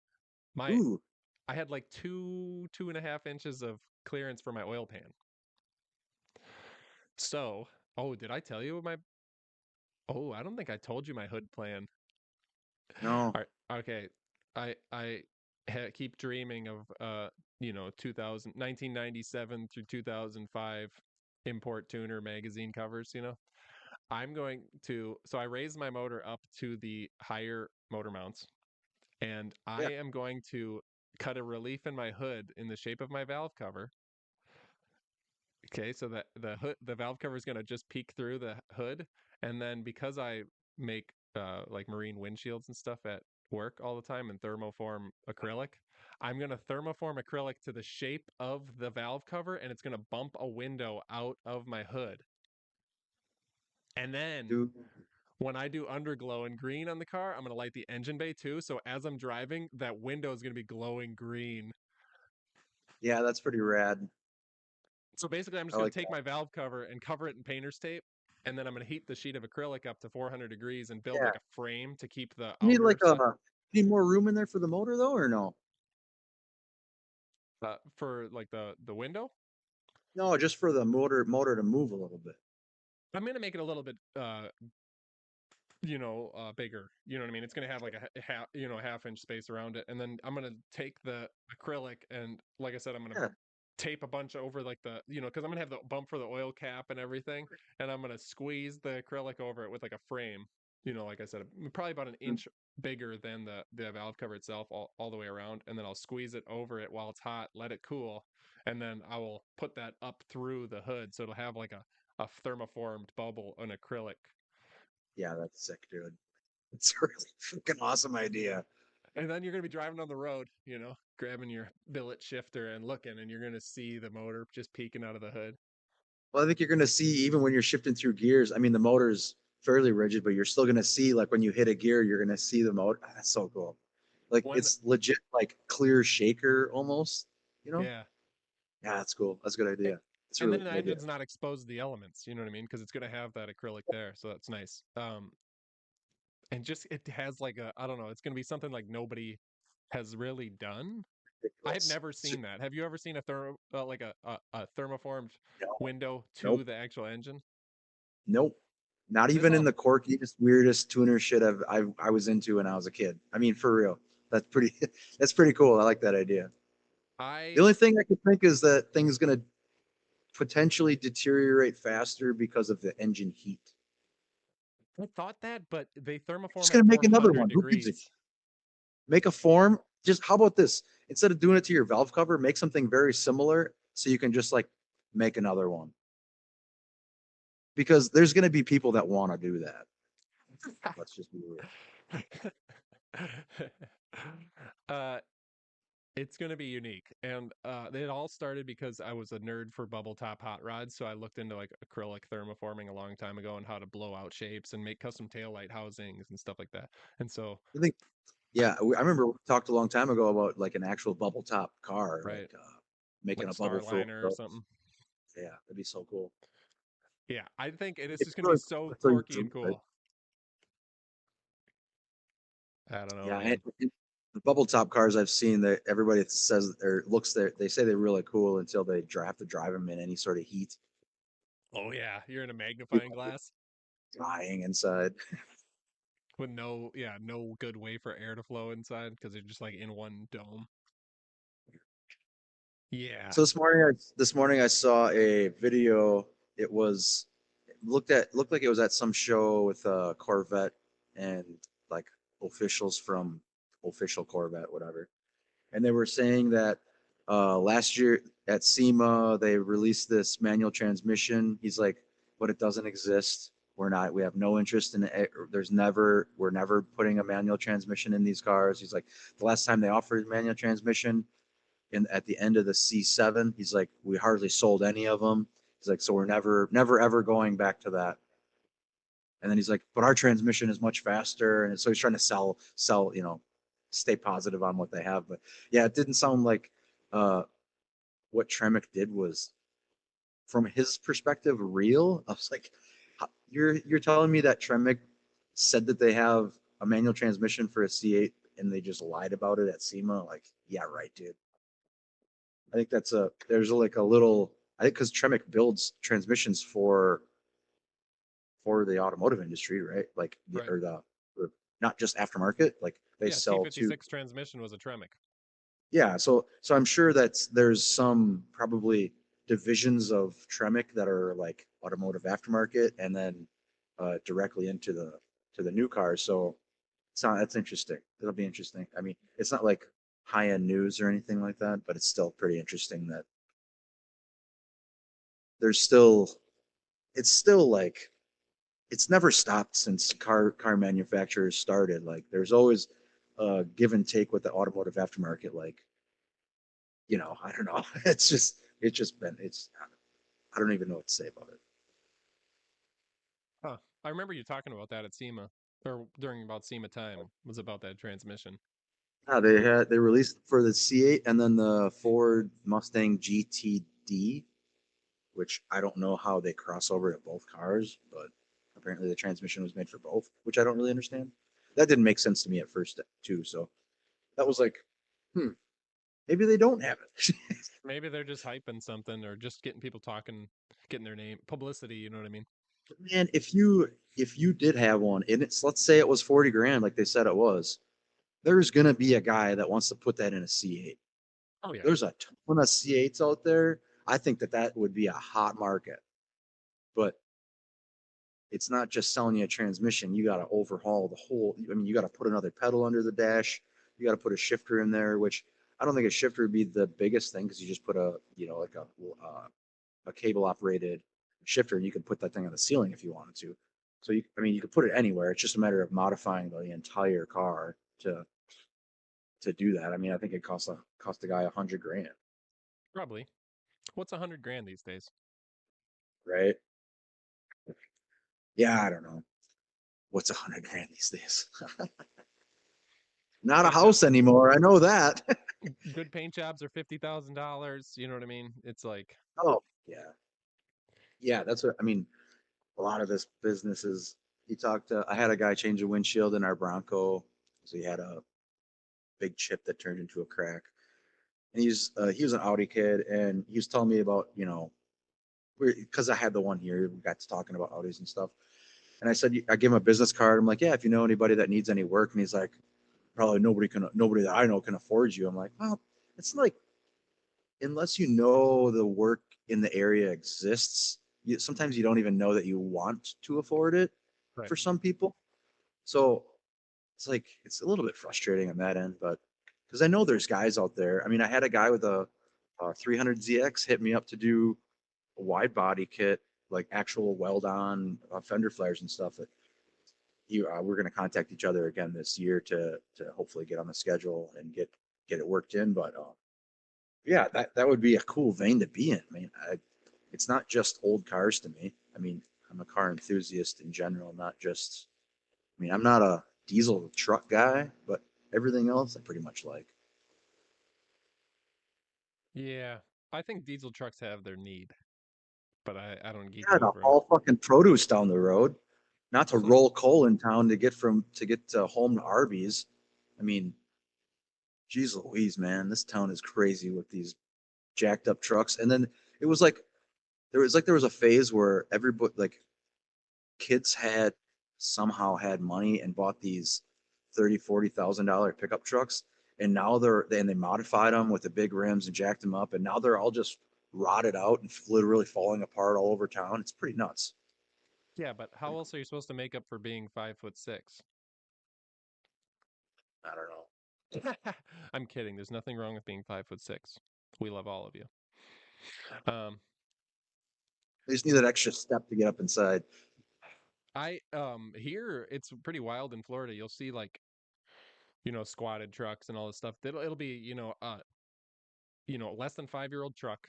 Speaker 3: my
Speaker 1: ooh.
Speaker 3: I had like 2.5 inches of clearance for my oil pan. So, oh, did I tell you my? Oh, I don't think I told you my hood plan.
Speaker 1: No.
Speaker 3: All right, okay, I keep dreaming of 1997 through 2005 import tuner magazine covers. I'm going to so I raised my motor up to the higher motor mounts, and I
Speaker 1: Yeah.
Speaker 3: am going to cut a relief in my hood in the shape of my valve cover. Okay, so that the valve cover is going to just peek through the hood, and then because I make like marine windshields and stuff at work all the time and thermoform acrylic, I'm going to thermoform acrylic to the shape of the valve cover, and it's going to bump a window out of my hood. And then
Speaker 1: Dude.
Speaker 3: when I do underglow and green on the car, I'm going to light the engine bay too. So as I'm driving, that window is going to be glowing green.
Speaker 1: Yeah, that's pretty rad.
Speaker 3: So basically, I'm
Speaker 1: I
Speaker 3: just going
Speaker 1: like
Speaker 3: to take
Speaker 1: that.
Speaker 3: my valve cover and cover it in painter's tape. And then I'm going to heat the sheet of acrylic up to 400 degrees and build
Speaker 1: Yeah.
Speaker 3: like a frame to keep the
Speaker 1: You need
Speaker 3: outer
Speaker 1: like a
Speaker 3: side
Speaker 1: need more room in there for the motor though, or no?
Speaker 3: for like the window.
Speaker 1: No, just for the motor to move a little bit.
Speaker 3: I'm going to make it a little bit bigger. You know what I mean? It's going to have like a half-inch space around it, and then I'm going to take the acrylic and, like I said, I'm going to
Speaker 1: Yeah.
Speaker 3: tape a bunch over like because I'm going to have the bump for the oil cap and everything, and I'm going to squeeze the acrylic over it with like a frame. Like I said, probably about an
Speaker 1: Mm.
Speaker 3: inch bigger than the valve cover itself, all the way around, and then I'll squeeze it over it while it's hot, let it cool, and then I will put that up through the hood, so it'll have like a thermoformed bubble, an acrylic.
Speaker 1: Yeah, that's sick, dude. It's a really freaking awesome idea.
Speaker 3: And then you're going to be driving on the road, grabbing your billet shifter and looking, and you're going to see the motor just peeking out of the hood.
Speaker 1: Well, I think you're gonna see even when you're shifting through gears. I mean, the motor's fairly rigid, but you're still gonna see like when you hit a gear, you're gonna see the motor. Ah, that's so cool. Like
Speaker 3: When,
Speaker 1: it's legit, like clear shaker almost. You know?
Speaker 3: yeah.
Speaker 1: Yeah, that's cool. That's a good idea. It's a
Speaker 3: And
Speaker 1: really
Speaker 3: then the
Speaker 1: good idea.
Speaker 3: engine's not exposed to the elements, you know what I mean? Because it's going to have that acrylic there. So that's nice. And just it has like I don't know, it's going to be something like nobody has really done. I've
Speaker 1: Ridiculous.
Speaker 3: never seen that. Have you ever seen like a thermoformed
Speaker 1: No,
Speaker 3: window
Speaker 1: nope,
Speaker 3: to the actual engine?
Speaker 1: nope. Not
Speaker 3: This
Speaker 1: even in
Speaker 3: all
Speaker 1: the quirkiest, weirdest tuner shit I was into when I was a kid. I mean, for real. That's pretty. That's pretty cool. I like that idea. The
Speaker 3: I
Speaker 1: only thing I can think is that thing's gonna potentially deteriorate faster because of the engine heat.
Speaker 3: I thought that, but they thermoform
Speaker 1: Just
Speaker 3: at
Speaker 1: gonna make another
Speaker 3: 400
Speaker 1: one. Who gives a
Speaker 3: degrees.
Speaker 1: make a form? Just how about this? Instead of doing it to your valve cover, make something very similar so you can just like make another one. Because there's gonna be people that want to do that. Let's just be real.
Speaker 3: uh, it's going to be unique. And it all started because I was a nerd for bubble top hot rods. So I looked into like acrylic thermoforming a long time ago and how to blow out shapes and make custom taillight housings and stuff like that. And so,
Speaker 1: I think, yeah, I remember we talked a long time ago about like an actual bubble top car,
Speaker 3: right,
Speaker 1: like making
Speaker 3: like
Speaker 1: a
Speaker 3: a
Speaker 1: bubble for one
Speaker 3: Starliner or
Speaker 1: of those.
Speaker 3: something.
Speaker 1: Yeah, that'd be so cool.
Speaker 3: Yeah, I think it is
Speaker 1: It's
Speaker 3: just gonna be
Speaker 1: really
Speaker 3: so
Speaker 1: so you
Speaker 3: quirky and
Speaker 1: do it.
Speaker 3: cool. I don't know,
Speaker 1: Yeah,
Speaker 3: man.
Speaker 1: the bubble top cars I've seen that everybody says or looks there, they say they're really cool until they have to drive them in any sort of heat.
Speaker 3: Oh yeah, you're in a magnifying
Speaker 1: People
Speaker 3: glass
Speaker 1: dying inside.
Speaker 3: with no good way for air to flow inside because they're just like in one dome. Yeah.
Speaker 1: So this morning I saw a video. It was looked like it was at some show with a Corvette and like officials from official Corvette, whatever. And they were saying that last year at SEMA they released this manual transmission. He's like, but it doesn't exist. We have no interest in it. We're never putting a manual transmission in these cars. He's like, the last time they offered manual transmission at the end of the C7, he's like, we hardly sold any of them. He's like, so we're never ever going back to that. And then he's like, but our transmission is much faster. And so he's trying to sell, stay positive on what they have. But yeah, it didn't sound like uh, what Tremec did was, from his perspective, real. I was like, you're telling me that Tremec said that they have a manual transmission for a C8 and they just lied about it at SEMA? Like, yeah, right, dude. I think there's like a little, I think because Tremec builds transmissions for the automotive industry, right? Like
Speaker 3: Right.
Speaker 1: or not just aftermarket, like they
Speaker 3: Yeah,
Speaker 1: sell to.
Speaker 3: T56 transmission was a Tremec.
Speaker 1: Yeah, so I'm sure that there's some probably divisions of Tremec that are like automotive aftermarket and then directly into the new cars. So that's interesting. It'll be interesting. I mean, it's not like high end news or anything like that, but it's still pretty interesting that there's still it's still like it's never stopped since car manufacturers started. Like there's always give and take with the automotive aftermarket. Like I don't know. It's I don't even know what to say about it.
Speaker 3: Huh. I remember you talking about that at SEMA or during about SEMA time was about that transmission.
Speaker 1: Yeah, they released for the C8 and then the Ford Mustang GTD, which I don't know how they cross over to both cars, but apparently the transmission was made for both, which I don't really understand. That didn't make sense to me at first too. So that was like, hmm, maybe they don't have it.
Speaker 3: Maybe they're just hyping something or just getting people talking, getting their name, publicity, you know what I mean?
Speaker 1: Man, if you did have one, and let's say it was 40 grand, like they said it was, there's gonna be a guy that wants to put that in a C8.
Speaker 3: Oh yeah.
Speaker 1: There's a ton of C8s out there. I think that would be a hot market, but it's not just selling you a transmission. You got to overhaul the whole. I mean, you got to put another pedal under the dash. You got to put a shifter in there, which I don't think a shifter would be the biggest thing because you just put like a cable operated shifter and you can put that thing on the ceiling if you wanted to. So I mean, you could put it anywhere. It's just a matter of modifying the entire car to do that. I mean, I think it cost the guy 100 grand,
Speaker 3: Probably. What's 100 grand these days?
Speaker 1: right? Yeah, I don't know. What's 100 grand these days? Not a
Speaker 3: Paint job.
Speaker 1: house anymore. I know that.
Speaker 3: Good paint jobs are $50,000. You know what I mean? It's like,
Speaker 1: Oh, yeah. Yeah, that's what I mean. A lot of this business is I had a guy change a windshield in our Bronco. So he had a big chip that turned into a crack. And he was an Audi kid and he was telling me about, because I had the one here, we got to talking about Audis and stuff. And I gave him a business card. I'm like, yeah, if you know anybody that needs any work. And he's like, probably nobody that I know can afford you. I'm like, well, it's like, unless you know the work in the area exists, sometimes you don't even know that you want to afford it
Speaker 3: right.
Speaker 1: for some people. So it's like it's a little bit frustrating on that end, but because I know there's guys out there. I mean, I had a guy with a 300ZX hit me up to do a wide body kit, like actual weld on fender flares and stuff. That we're going to contact each other again this year to hopefully get on the schedule and get it worked in. But yeah, that would be a cool vein to be in. I mean, it's not just old cars to me. I mean, I'm a car enthusiast in general, not just. I mean, I'm not a diesel truck guy, but everything else I pretty much like.
Speaker 3: Yeah. I think diesel trucks have their need. but I don't geek
Speaker 1: Yeah, to
Speaker 3: over them.
Speaker 1: haul fucking produce down the road, not to roll coal in town to get to home to Arby's. I mean, geez Louise, man, this town is crazy with these jacked up trucks. And then it was like there was a phase where everybody like kids had somehow had money and bought these 30, $40,000 pickup trucks, and now they modified them with the big rims and jacked them up, and now they're all just rotted out and literally falling apart all over town. It's pretty nuts.
Speaker 3: Yeah, but how else are you supposed to make up for being 5'6"?
Speaker 1: I don't know.
Speaker 3: I'm kidding. There's nothing wrong with being 5'6". We love all of you. Um,
Speaker 1: They just need that extra step to get up inside.
Speaker 3: I here it's pretty wild in Florida. You'll see like, squatted trucks and all this stuff. It'll be, less than 5-year-old truck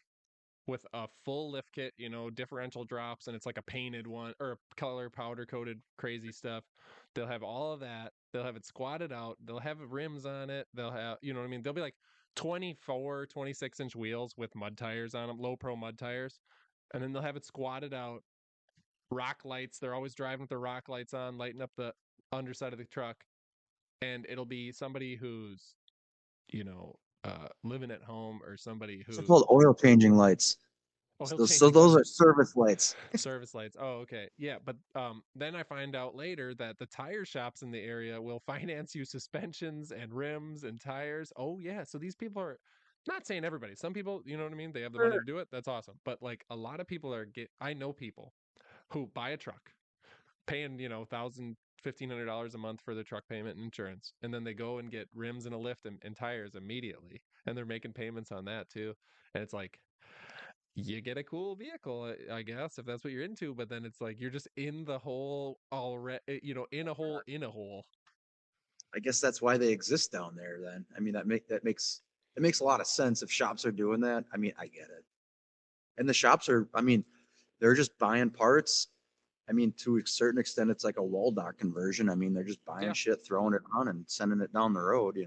Speaker 3: with a full lift kit, differential drops, and it's like a painted one or color powder coated crazy stuff. They'll have all of that. They'll have it squatted out. They'll have rims on it. They'll have, you know what I mean? They'll be like 24, 26-inch wheels with mud tires on them, low pro mud tires. And then they'll have it squatted out, rock lights. They're always driving with the rock lights on, lighting up the underside of the truck. And it'll be somebody who's, living at home or somebody
Speaker 1: Those are
Speaker 3: who
Speaker 1: called oil changing lights.
Speaker 3: oil
Speaker 1: So
Speaker 3: changing
Speaker 1: those
Speaker 3: lights.
Speaker 1: are service lights.
Speaker 3: Service lights. Oh, okay. Yeah, but then I find out later that the tire shops in the area will finance you suspensions and rims and tires. Oh yeah, so these people are not saying everybody. Some people, you know what I mean? They have the money
Speaker 1: Sure.
Speaker 3: to do it. That's awesome. But like a lot of people I know people who buy a truck, paying, thousand, $1,500 a month for their truck payment and insurance, and then they go and get rims and a lift and tires immediately, and they're making payments on that too. And it's like you get a cool vehicle, I guess, if that's what you're into. But then it's like you're just in the hole already, in a hole in a hole.
Speaker 1: I guess that's why they exist down there then. I mean that makes a lot of sense if shops are doing that. I mean, I get it. And the shops are, I mean, they're just buying parts. I mean, to a certain extent, it's like a wall dock conversion. I mean, they're just buying
Speaker 3: Yeah,
Speaker 1: shit, throwing it on, and sending it down the road.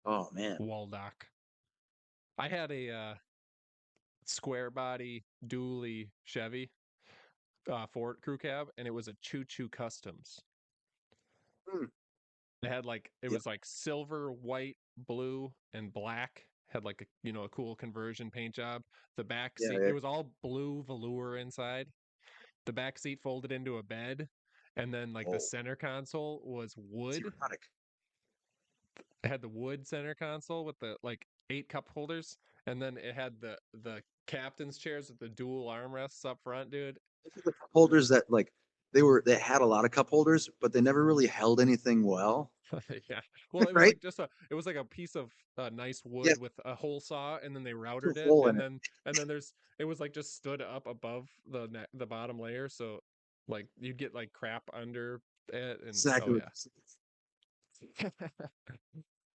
Speaker 1: Oh man.
Speaker 3: Waldock. I had a square body dually Chevy Ford crew cab, and it was a Choo Choo Customs.
Speaker 1: Hmm.
Speaker 3: It had like it
Speaker 1: Yep.
Speaker 3: was like silver, white, blue, and black. Had like a cool conversion paint job. The back
Speaker 1: Yeah,
Speaker 3: seat,
Speaker 1: yeah.
Speaker 3: it was all blue velour inside. The back seat folded into a bed, and then like the
Speaker 1: Oh,
Speaker 3: center console was
Speaker 1: it's
Speaker 3: wood.
Speaker 1: erotic.
Speaker 3: It had the wood center console with the like 8 cup holders, and then it had the captain's chairs with the dual armrests up front, dude.
Speaker 1: Those are the cup holders that like they had a lot of cup holders, but they never really held anything well.
Speaker 3: Yeah. Well, it was
Speaker 1: Right?
Speaker 3: like a piece of nice
Speaker 1: Yeah,
Speaker 3: wood with a hole saw, and then they
Speaker 1: there's
Speaker 3: routed
Speaker 1: a
Speaker 3: it,
Speaker 1: hole in
Speaker 3: and
Speaker 1: it.
Speaker 3: then it was like just stood up above the bottom layer, so like you'd get like crap under it, and oh
Speaker 1: Exactly.
Speaker 3: yeah.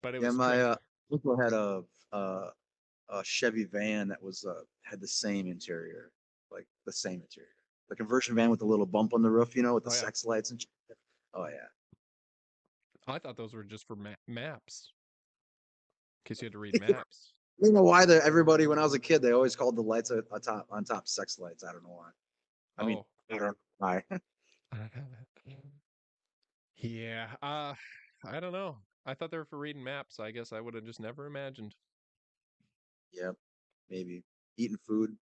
Speaker 3: But it
Speaker 1: Yeah,
Speaker 3: was
Speaker 1: my
Speaker 3: cranked.
Speaker 1: uncle had a Chevy van that was had the same interior, like the same interior, the conversion van with the little bump on the roof, with the
Speaker 3: Oh yeah.
Speaker 1: sex lights and shit. Oh yeah.
Speaker 3: I thought those were just for maps, in case you had to read maps.
Speaker 1: I don't know why everybody when I was a kid they always called the lights on top sex lights. I don't know why. I mean,
Speaker 3: Oh.
Speaker 1: I don't know why.
Speaker 3: Yeah. I don't know. I thought they were for reading maps. I guess I would have just never imagined.
Speaker 1: Yep, maybe eating food,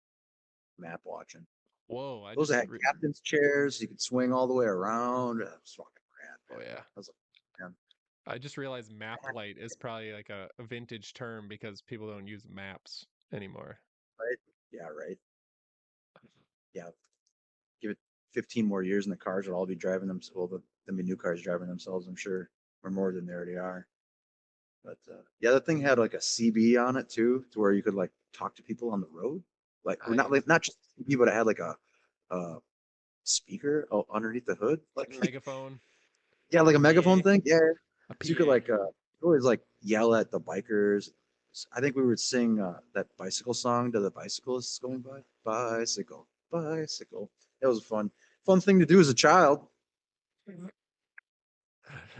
Speaker 1: map watching.
Speaker 3: Whoa, I
Speaker 1: Those
Speaker 3: just
Speaker 1: that had captain's chairs, you could swing all the way around. That was fucking rad,
Speaker 3: oh
Speaker 1: man.
Speaker 3: yeah.
Speaker 1: I was like, man,
Speaker 3: I just realized map light is probably like a vintage term because people don't use maps anymore.
Speaker 1: right? Yeah, right. Yeah, give it 15 more years and the cars will all be driving them. Well, there'll be new cars driving themselves, I'm sure, or more than they already are. But yeah, that thing had like a CB on it too, to where you could like talk to people on the road, or
Speaker 3: I
Speaker 1: not just CB, but it had like a speaker underneath the hood,
Speaker 3: like
Speaker 1: like
Speaker 3: megaphone.
Speaker 1: yeah, like a megaphone
Speaker 3: PA.
Speaker 1: thing. Yeah,
Speaker 3: A
Speaker 1: so you could like
Speaker 3: PA.
Speaker 1: always like yell at the bikers. I think we would sing that bicycle song to the bicyclists going by. Bicycle, bicycle. It was a fun thing to do as a child.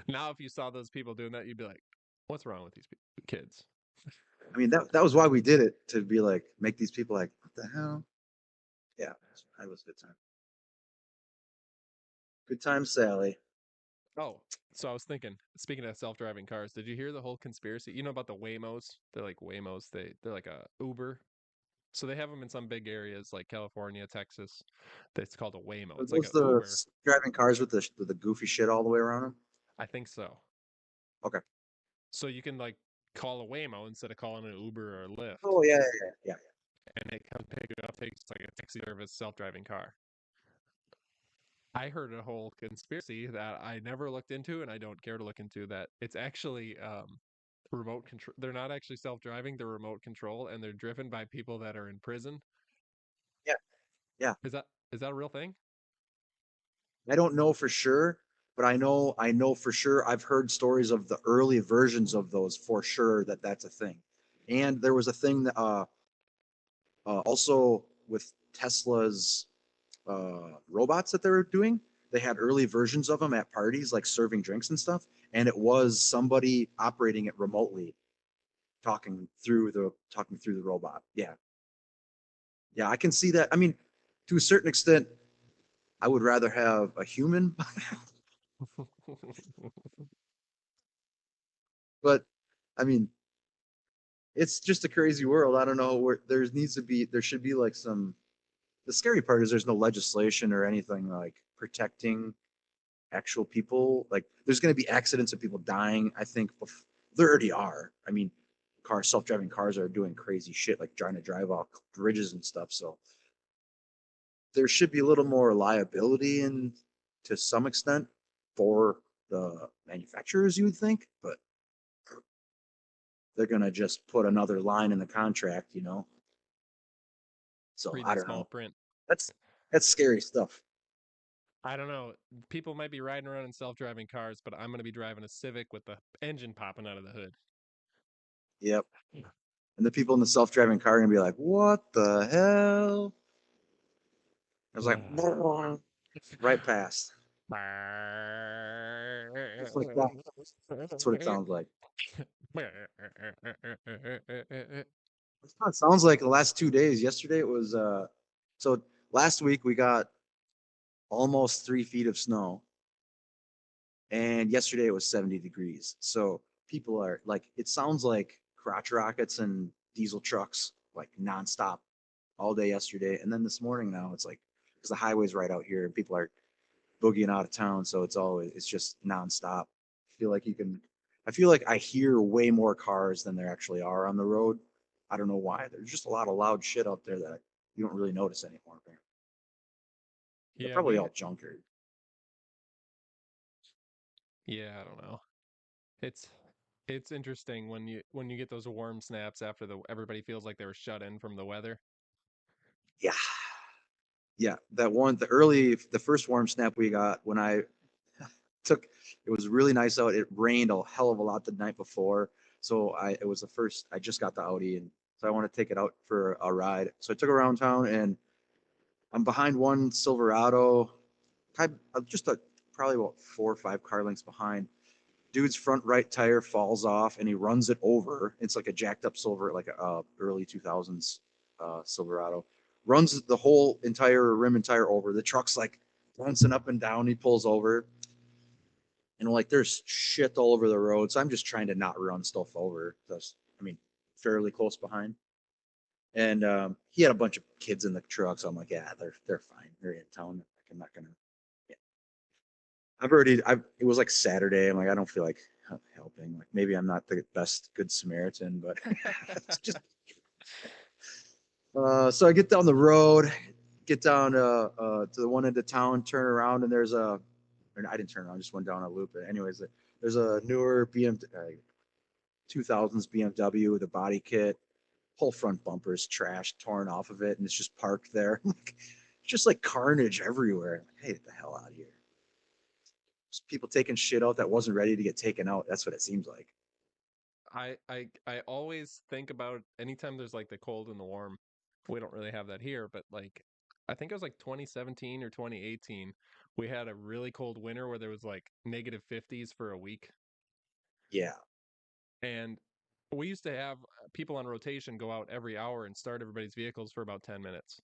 Speaker 3: Now if you saw those people doing that, you'd be like, what's wrong with these kids?
Speaker 1: I mean, that was why we did it, to be like make these people like, what the hell? Yeah, that was a good time. Good time, Sally.
Speaker 3: Oh, so I was thinking, speaking of self-driving cars, did you hear the whole conspiracy? You know about the Waymos? They're like Waymos. They're like a Uber. So they have them in some big areas like California, Texas. It's called a Waymo.
Speaker 1: Are
Speaker 3: It's like
Speaker 1: those
Speaker 3: a
Speaker 1: the
Speaker 3: Uber.
Speaker 1: driving cars with the goofy shit all the way around them?
Speaker 3: I think so.
Speaker 1: Okay.
Speaker 3: So you can like call a Waymo instead of calling an Uber or a Lyft,
Speaker 1: Oh yeah.
Speaker 3: and it comes pick you up, takes like a taxi service, self-driving car. I heard a whole conspiracy that I never looked into, and I don't care to look into. That it's actually remote control. They're not actually self-driving; they're remote control, and they're driven by people that are in prison.
Speaker 1: Yeah, yeah.
Speaker 3: Is that a real thing?
Speaker 1: I don't know for sure, but I know for sure. I've heard stories of the early versions of those for sure that that's a thing. And there was a thing that also with Tesla's robots that they were doing. They had early versions of them at parties, like serving drinks and stuff. And it was somebody operating it remotely, talking through the robot. Yeah, yeah, I can see that. I mean, to a certain extent, I would rather have a human, but I mean, it's just a crazy world. I don't know where there should be like some. The scary part is there's no legislation or anything like protecting actual people. Like there's going to be accidents of people dying. I think there already are. I mean, self-driving cars are doing crazy shit, like trying to drive off bridges and stuff. So there should be a little more liability and to some extent for the manufacturers, you would think, but they're going to just put another line in the contract, So
Speaker 3: Read
Speaker 1: I
Speaker 3: the
Speaker 1: don't
Speaker 3: small
Speaker 1: know.
Speaker 3: print.
Speaker 1: That's that's scary stuff.
Speaker 3: I don't know. People might be riding around in self-driving cars, but I'm going to be driving a Civic with the engine popping out of the hood.
Speaker 1: Yep. And the people in the self-driving car are gonna be like, "What the hell?" I was like, right past, just like that. That's what it sounds like. That's what it sounds like the last 2 days. Yesterday it was so last week we got almost 3 feet of snow, and yesterday it was 70 degrees. So people are like, it sounds like crotch rockets and diesel trucks like nonstop all day yesterday, and then this morning now it's like because the highway's right out here and people are boogieing out of town, so it's just nonstop. Feel like you can. I feel like I hear way more cars than there actually are on the road. I don't know why. There's just a lot of loud shit out there that you don't really notice anymore. They're
Speaker 3: Yeah,
Speaker 1: probably all junkered.
Speaker 3: I don't know. It's it's interesting when you get those warm snaps after the everybody feels like they were shut in from the weather.
Speaker 1: Yeah, yeah. The first warm snap we got when I took, it was really nice out. It rained a hell of a lot the night before, so it was the first. I just got the Audi, and so I want to take it out for a ride. So I took it around town, and I'm behind one Silverado, just probably about 4 or 5 car lengths behind. Dude's front right tire falls off, and he runs it over. It's like a jacked up silver, like a early 2000s Silverado. Runs the whole entire rim and tire over. The truck's like bouncing up and down. He pulls over, and like there's shit all over the road. So I'm just trying to not run stuff over. I mean, fairly close behind. And he had a bunch of kids in the truck, so I'm like, yeah, they're fine. They're in town. I'm not gonna. Yeah. It was like Saturday. I'm like, I don't feel like helping. Like maybe I'm not the best good Samaritan, but it's just. So I get down the road, get down to the one end of town, turn around, and or I didn't turn around, I just went down a loop. But anyways, there's a newer 2000s BMW with a body kit, whole front bumper is trashed, torn off of it, and it's just parked there. It's just like carnage everywhere. Like, hey, get the hell out of here. Just people taking shit out that wasn't ready to get taken out. That's what it seems like.
Speaker 3: I always think about anytime there's like the cold and the warm. We don't really have that here, but like I think it was like 2017 or 2018. We had a really cold winter where there was like negative 50s for a week.
Speaker 1: Yeah.
Speaker 3: And we used to have people on rotation go out every hour and start everybody's vehicles for about 10 minutes.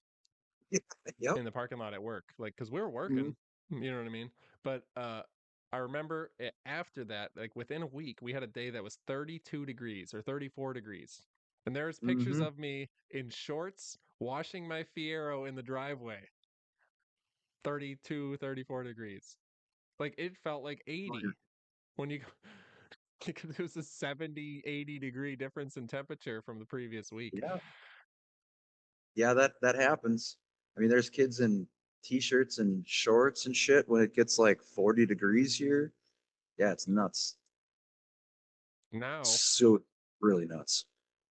Speaker 1: Yep.
Speaker 3: in the parking lot at work, like because we were
Speaker 1: Mhm.
Speaker 3: working, you know what I mean? But I remember after that, like within a week, we had a day that was 32 degrees or 34 degrees. And there's pictures
Speaker 1: Mhm.
Speaker 3: of me in shorts washing my Fiero in the driveway. 32, 34 degrees. Like it felt like
Speaker 1: Oh, yeah.
Speaker 3: 80 when you because it was a 70, 80-degree difference in temperature from the previous week.
Speaker 1: Yeah. Yeah, that happens. I mean, there's kids in t-shirts and shorts and shit when it gets like 40 degrees here. Yeah, it's nuts.
Speaker 3: Now,
Speaker 1: So really nuts.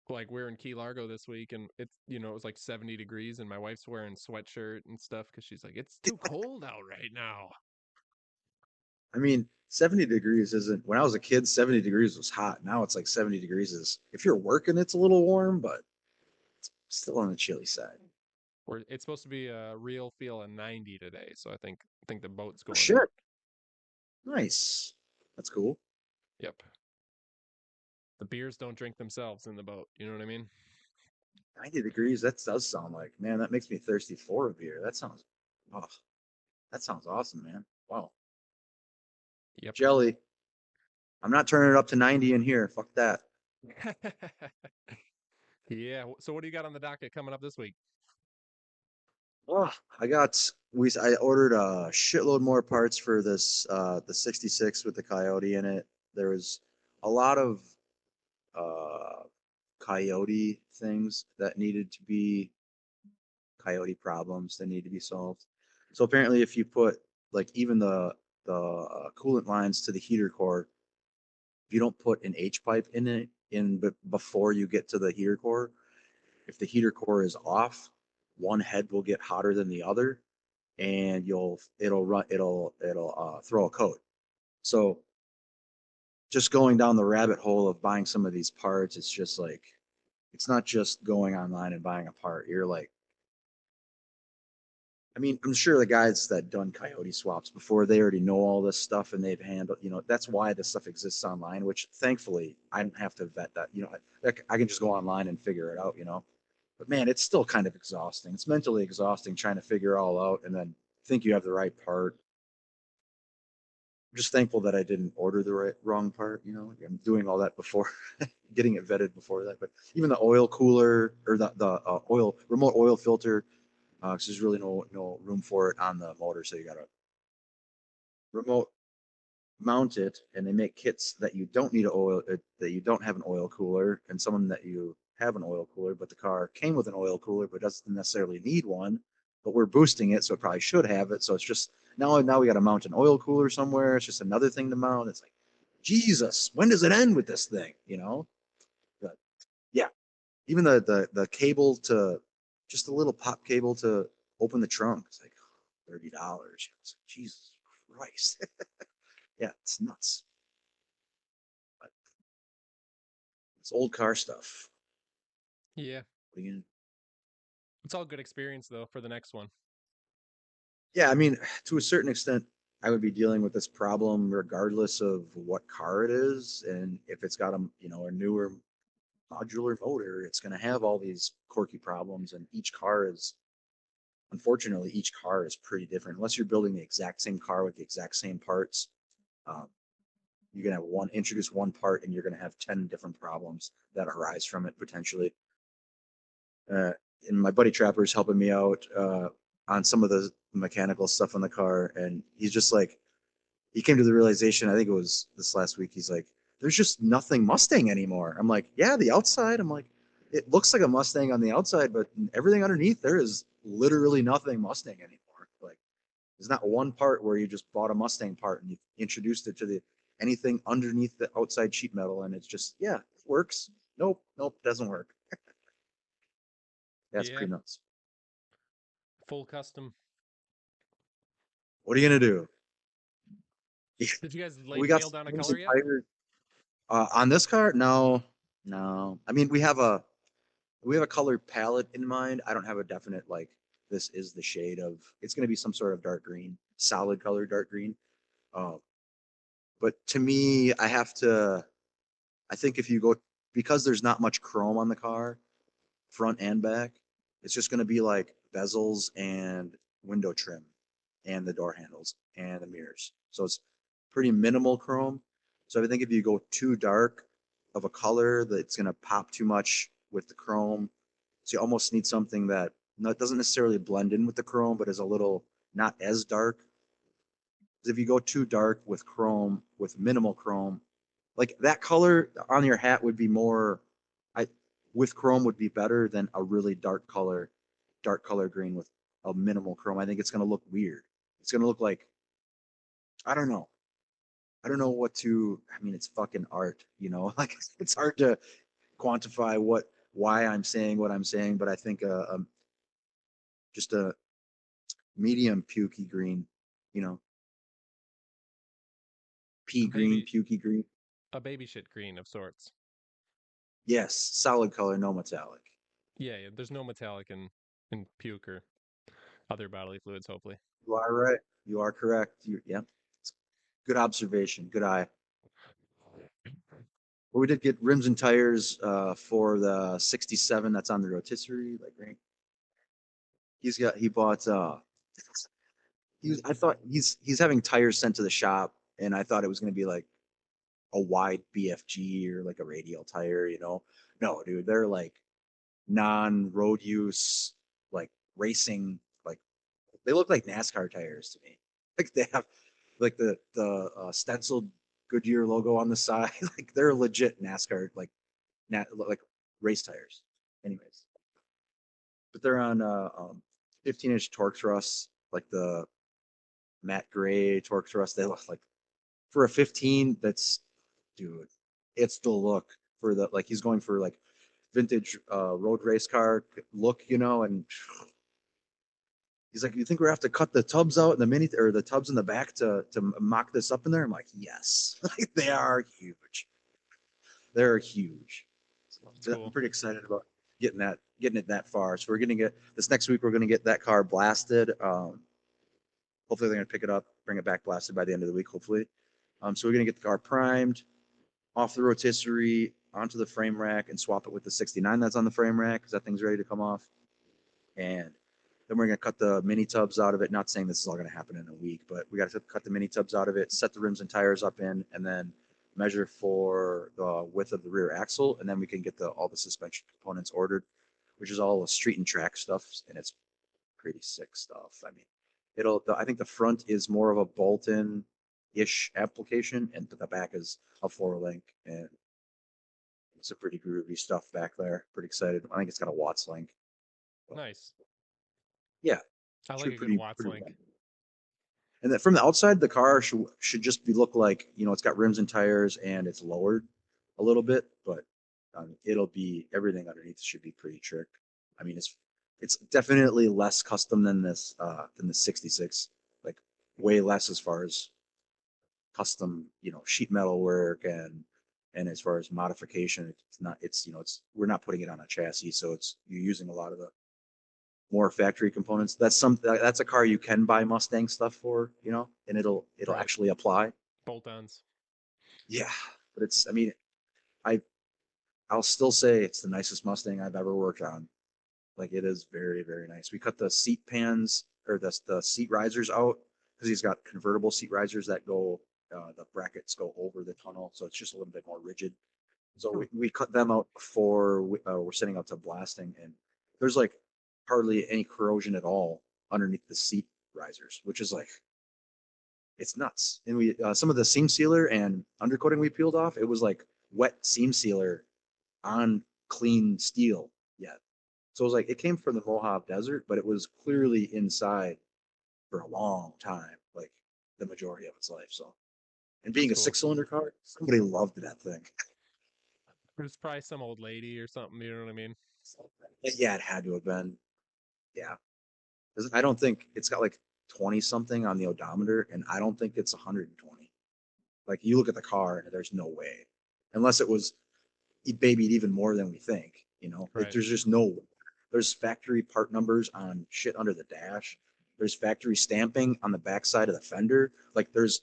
Speaker 3: like we're in Key Largo this week and it's it was like 70 degrees and my wife's wearing sweatshirt and stuff because she's like, it's too cold out right now.
Speaker 1: I mean, 70 degrees isn't, when I was a kid, 70 degrees was hot. Now it's like 70 degrees is, if you're working, it's a little warm, but still on the chilly side.
Speaker 3: Where it's supposed to be a real feel of 90 today, so I think the boat's
Speaker 1: Oh,
Speaker 3: going
Speaker 1: shit.
Speaker 3: out.
Speaker 1: Nice. That's cool.
Speaker 3: Yep. The beers don't drink themselves in the boat. You know what I mean?
Speaker 1: 90 degrees, that does sound like, man, that makes me thirsty for a beer. Oh, that sounds awesome, man. Wow.
Speaker 3: Yep.
Speaker 1: Jelly. I'm not turning it up to 90 in here. Fuck that.
Speaker 3: Yeah. So what do you got on the docket coming up this week?
Speaker 1: Oh, I ordered a shitload more parts for this the 66 with the Coyote in it. There was a lot of uh Coyote things that needed to be Coyote problems that need to be solved. So apparently if you put like even the coolant lines to the heater core, if you don't put an H pipe in it before you get to the heater core, if the heater core is off, one head will get hotter than the other and it'll throw a coat. So just going down the rabbit hole of buying some of these parts, it's just like it's not just going online and buying a part. You're like, I mean, I'm sure the guys that done Coyote swaps before, they already know all this stuff and they've handled, that's why this stuff exists online, which thankfully I don't have to vet that, I can just go online and figure it out. But man, it's still kind of exhausting. It's mentally exhausting trying to figure it all out and then think you have the right part. I'm just thankful that I didn't order the wrong part. I'm doing all that before, getting it vetted before that. But even the oil cooler or the remote oil filter, because there's really no room for it on the motor, so you got to remote mount it. And they make kits that you don't need that you don't have an oil cooler, and someone that you have an oil cooler, but the car came with an oil cooler, but doesn't necessarily need one. But we're boosting it, so it probably should have it. So it's just now we got to mount an oil cooler somewhere. It's just another thing to mount. It's like, Jesus, when does it end with this thing? But yeah, even the cable to just a little pop cable to open the trunk. It's like $30. It's like, Jesus Christ. Yeah, it's nuts. But it's old car stuff.
Speaker 3: Yeah.
Speaker 1: What are you gonna-
Speaker 3: It's all good experience though for the next one.
Speaker 1: Yeah, I mean, to a certain extent, I would be dealing with this problem regardless of what car it is, and if it's got a newer modular motor, it's going to have all these quirky problems, and unfortunately, each car is pretty different. Unless you're building the exact same car with the exact same parts, um, you're going to have introduce one part, and you're going to have 10 different problems that arise from it potentially. Uh, and my buddy Trapper is helping me out on some of the mechanical stuff on the car, and he's just like, he came to the realization, I think it was this last week, he's like, there's just nothing Mustang anymore. I'm like, yeah, the outside. I'm like, it looks like a Mustang on the outside, but everything underneath, there is literally nothing Mustang anymore. Like, there's not one part where you just bought a Mustang part and you introduced it to anything underneath the outside sheet metal, and it's just, yeah, it works. Nope, doesn't work. That's
Speaker 3: Yeah.
Speaker 1: pretty nuts.
Speaker 3: Full custom.
Speaker 1: What are you gonna do?
Speaker 3: Did you guys
Speaker 1: We got
Speaker 3: nail down a
Speaker 1: springs
Speaker 3: color
Speaker 1: and
Speaker 3: yet?
Speaker 1: tires on this car. No. I mean, we have a color palette in mind. I don't have a definite like this is the shade of. It's going to be some sort of dark green, solid color dark green. Uh, but to me, I have to. I think if you go because there's not much chrome on the car, front and back, it's just going to be like bezels and window trim and the door handles and the mirrors. So it's pretty minimal chrome. So I think if you go too dark of a color, that's going to pop too much with the chrome. So you almost need something that doesn't necessarily blend in with the chrome, but is a little not as dark. If you go too dark with chrome, with minimal chrome, like that color on your hat would be more, I with chrome would be better than a really dark color green with a minimal chrome. I think it's going to look weird. It's going to look like, I don't know. I don't know what to, I mean, it's fucking art, you know, like it's hard to quantify why I'm saying what I'm saying, but I think just a medium pukey green, you know, pea
Speaker 3: A
Speaker 1: green,
Speaker 3: baby,
Speaker 1: pukey green.
Speaker 3: a baby shit green of sorts.
Speaker 1: Yes, solid color, no metallic.
Speaker 3: Yeah, yeah. There's no metallic in puke or other bodily fluids. Hopefully.
Speaker 1: You are right. You are correct. Yeah, good observation. Good eye. But we did get rims and tires for the 67 that's on the rotisserie, like right. He bought I thought he's having tires sent to the shop, and I thought it was gonna be like a wide BFG or like a radial tire, you know. No, dude, they're like non-road use, like racing, like they look like NASCAR tires to me. Like they have like the stenciled Goodyear logo on the side. Like they're legit NASCAR, like race tires. Anyways, but they're on 15-inch torque thrusts, like the matte gray torque thrust. They look like for a 15. That's dude, it's the look for the like he's going for like vintage road race car look, you know, and he's like, "You think we're gonna have to cut the tubs out in the mini or the tubs in the back to mock this up in there?" I'm like, "Yes, like they are huge. They're huge."
Speaker 3: It's
Speaker 1: So I'm
Speaker 3: cool.
Speaker 1: pretty excited about getting it that far. So we're gonna get this next week. We're gonna get that car blasted. Hopefully they're gonna pick it up, bring it back blasted by the end of the week. Hopefully. So we're gonna get the car primed, off the rotisserie, onto the frame rack, and swap it with the 69 that's on the frame rack because that thing's ready to come off. And then we're gonna cut the mini tubs out of it. Not saying this is all gonna happen in a week, but we got to cut the mini tubs out of it, set the rims and tires up in, and then measure for the width of the rear axle, and then we can get all the suspension components ordered, which is all the street and track stuff, and it's pretty sick stuff. I mean, I think the front is more of a bolt-in ish application, and the back is a four link, and it's a pretty groovy stuff back there. Pretty excited. I think it's got a Watts link. But
Speaker 3: Nice.
Speaker 1: yeah,
Speaker 3: I like
Speaker 1: should
Speaker 3: a good
Speaker 1: pretty
Speaker 3: Watts
Speaker 1: pretty.
Speaker 3: link.
Speaker 1: And then from the outside, the car should just be look like, you know, it's got rims and tires and it's lowered a little bit, but it'll be everything underneath should be pretty trick. I mean, it's definitely less custom than the 66, like way less as far as custom, you know, sheet metal work and as far as modification, it's not it's you know it's we're not putting it on a chassis, so it's you're using a lot of the more factory components. That's a car you can buy Mustang stuff for, you know, and it'll
Speaker 3: Right.
Speaker 1: actually apply.
Speaker 3: Bolt-ons.
Speaker 1: Yeah, but it's I mean I I'll still say it's the nicest Mustang I've ever worked on. Like it is very very nice. We cut the seat pans or the seat risers out because he's got convertible seat risers that go the brackets go over the tunnel, so it's just a little bit more rigid. So we cut them out before we're sending out to blasting, and there's like hardly any corrosion at all underneath the seat risers, which is like it's nuts. And we some of the seam sealer and undercoating we peeled off, it was like wet seam sealer on clean steel yet. So it was like it came from the Mojave Desert, but it was clearly inside for a long time, like the majority of its life. So and
Speaker 3: That's
Speaker 1: being a
Speaker 3: cool.
Speaker 1: six-cylinder car, somebody loved that thing.
Speaker 3: There's probably some old lady or something. You know what I mean?
Speaker 1: Yeah, it had to have been. Yeah. I don't think it's got like 20 something on the odometer, and I don't think it's 120. Like you look at the car, and there's no way, unless it was babied even more than we think. You know,
Speaker 3: Right.
Speaker 1: there's just no. There's factory part numbers on shit under the dash. There's factory stamping on the backside of the fender. Like there's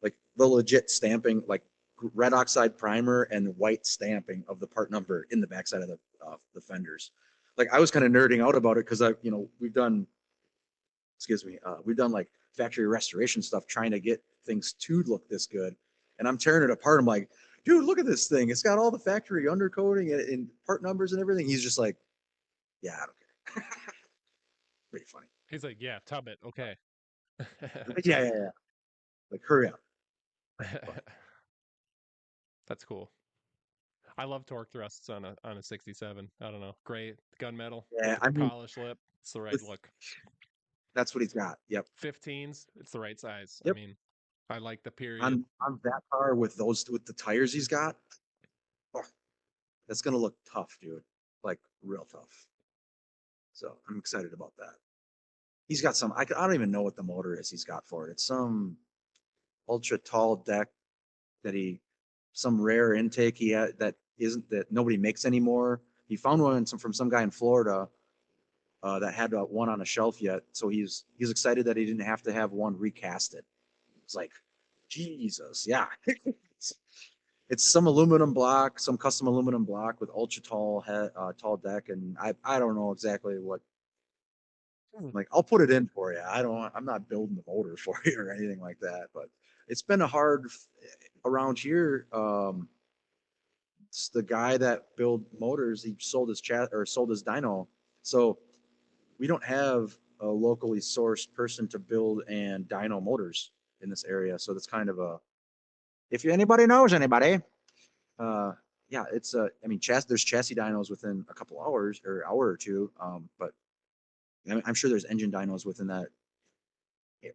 Speaker 1: like the legit stamping, like red oxide primer and white stamping of the part number in the backside of the fenders. like I was kind of nerding out about it because we've done, excuse me, we've done like factory restoration stuff trying to get things to look this good. And I'm tearing it apart. I'm like, dude, look at this thing. It's got all the factory undercoating and part numbers and everything. He's just like, yeah, I don't care. Pretty funny.
Speaker 3: He's like, yeah, tub it. Okay.
Speaker 1: Yeah, yeah, yeah. Like, hurry up.
Speaker 3: That's cool. I love torque thrusts on a 67. I don't know. Great gunmetal,
Speaker 1: Yeah, I mean,
Speaker 3: polished lip. It's the right
Speaker 1: with,
Speaker 3: look.
Speaker 1: that's what he's got. Yep.
Speaker 3: 15s, it's the right size. I
Speaker 1: Yep.
Speaker 3: mean, I like the period.
Speaker 1: On that car with the tires he's got, oh, that's gonna look tough, dude. Like real tough. So I'm excited about that. He's got some. I don't even know what the motor is he's got for it. It's some ultra tall deck that some rare intake he had that nobody makes anymore. He found one from some guy in Florida that had one on a shelf yet. So he's excited that he didn't have to have one recasted. It's like, Jesus, yeah. It's some aluminum block, some custom aluminum block with ultra tall deck, and I don't know exactly what. Like, I'll put it in for you. I'm not building the motor for you or anything like that, but it's been a hard around here. It's the guy that build motors. He sold his sold his dyno, so we don't have a locally sourced person to build and dyno motors in this area. So that's kind of a, if anybody knows anybody, uh, yeah, it's I mean, there's chassis dynos within a couple hours or hour or two, but I'm sure there's engine dynos within that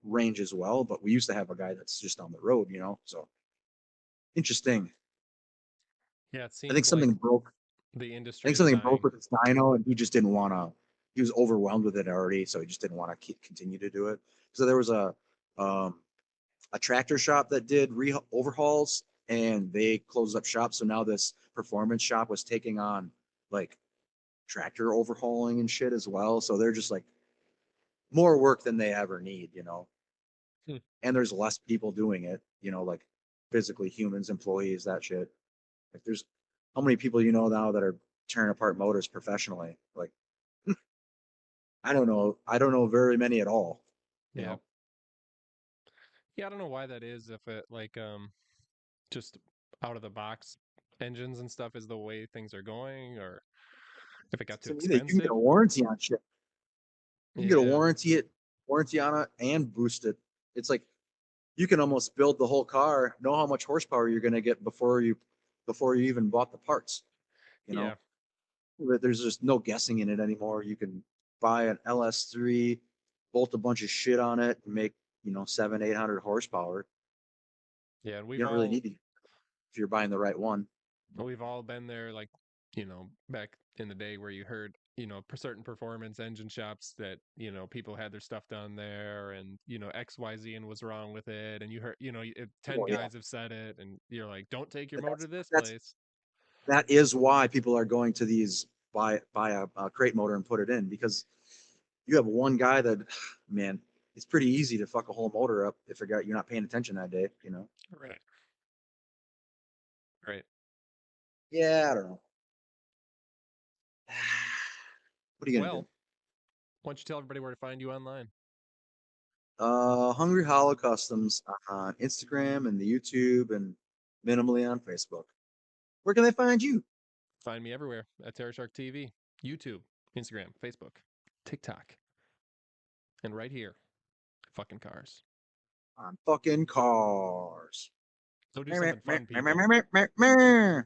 Speaker 1: range as well. But we used to have a guy that's just down the road, so interesting.
Speaker 3: Yeah, it
Speaker 1: I think
Speaker 3: seems like
Speaker 1: something broke.
Speaker 3: the
Speaker 1: I
Speaker 3: industry
Speaker 1: think
Speaker 3: is
Speaker 1: something broke
Speaker 3: dying.
Speaker 1: with his dyno, and he just didn't want to. He was overwhelmed with it already, so he just didn't want to continue to do it. So there was um, a tractor shop that did overhauls, and they closed up shop. So now this performance shop was taking on like tractor overhauling and shit as well. So they're just like more work than they ever need.
Speaker 3: Hmm.
Speaker 1: And there's less people doing it, like physically humans, employees, that shit. Like there's how many people now that are tearing apart motors professionally? Like I don't know. I don't know very many at all. You
Speaker 3: Yeah.
Speaker 1: know,
Speaker 3: Yeah, I don't know why that is, if it like just out of the box engines and stuff is the way things are going, or if it got too
Speaker 1: so you can get
Speaker 3: expensive.
Speaker 1: a warranty on shit. You can get a
Speaker 3: Yeah.
Speaker 1: warranty on it and boost it. It's like you can almost build the whole car, know how much horsepower you're going to get before you even bought the parts. You
Speaker 3: Yeah.
Speaker 1: know, there's just no guessing in it anymore. You can buy an LS3, bolt a bunch of shit on it, and make 700-800 horsepower.
Speaker 3: Yeah, and
Speaker 1: You don't really need to if you're buying the right one.
Speaker 3: we've all been there, like, back in the day where you heard, certain performance engine shops that, people had their stuff done there, and, XYZ and was wrong with it. And you heard, 10
Speaker 1: Oh yeah,
Speaker 3: guys have said it, and you're like, don't take your
Speaker 1: and
Speaker 3: motor to this
Speaker 1: that's
Speaker 3: place.
Speaker 1: that is why people are going to these buy a crate motor and put it in, because you have one guy that, man, it's pretty easy to fuck a whole motor up if you're not paying attention that day.
Speaker 3: Right. Right.
Speaker 1: Yeah, I don't know. What are you gonna do?
Speaker 3: Well, why don't you tell everybody where to find you online?
Speaker 1: Hungry Hollow Customs on Instagram and the YouTube and minimally on Facebook. Where can they find you?
Speaker 3: Find me everywhere at Terror Shark TV, YouTube, Instagram, Facebook, TikTok, and right here, fucking cars.
Speaker 1: On fucking cars.
Speaker 3: Go do something fun, people.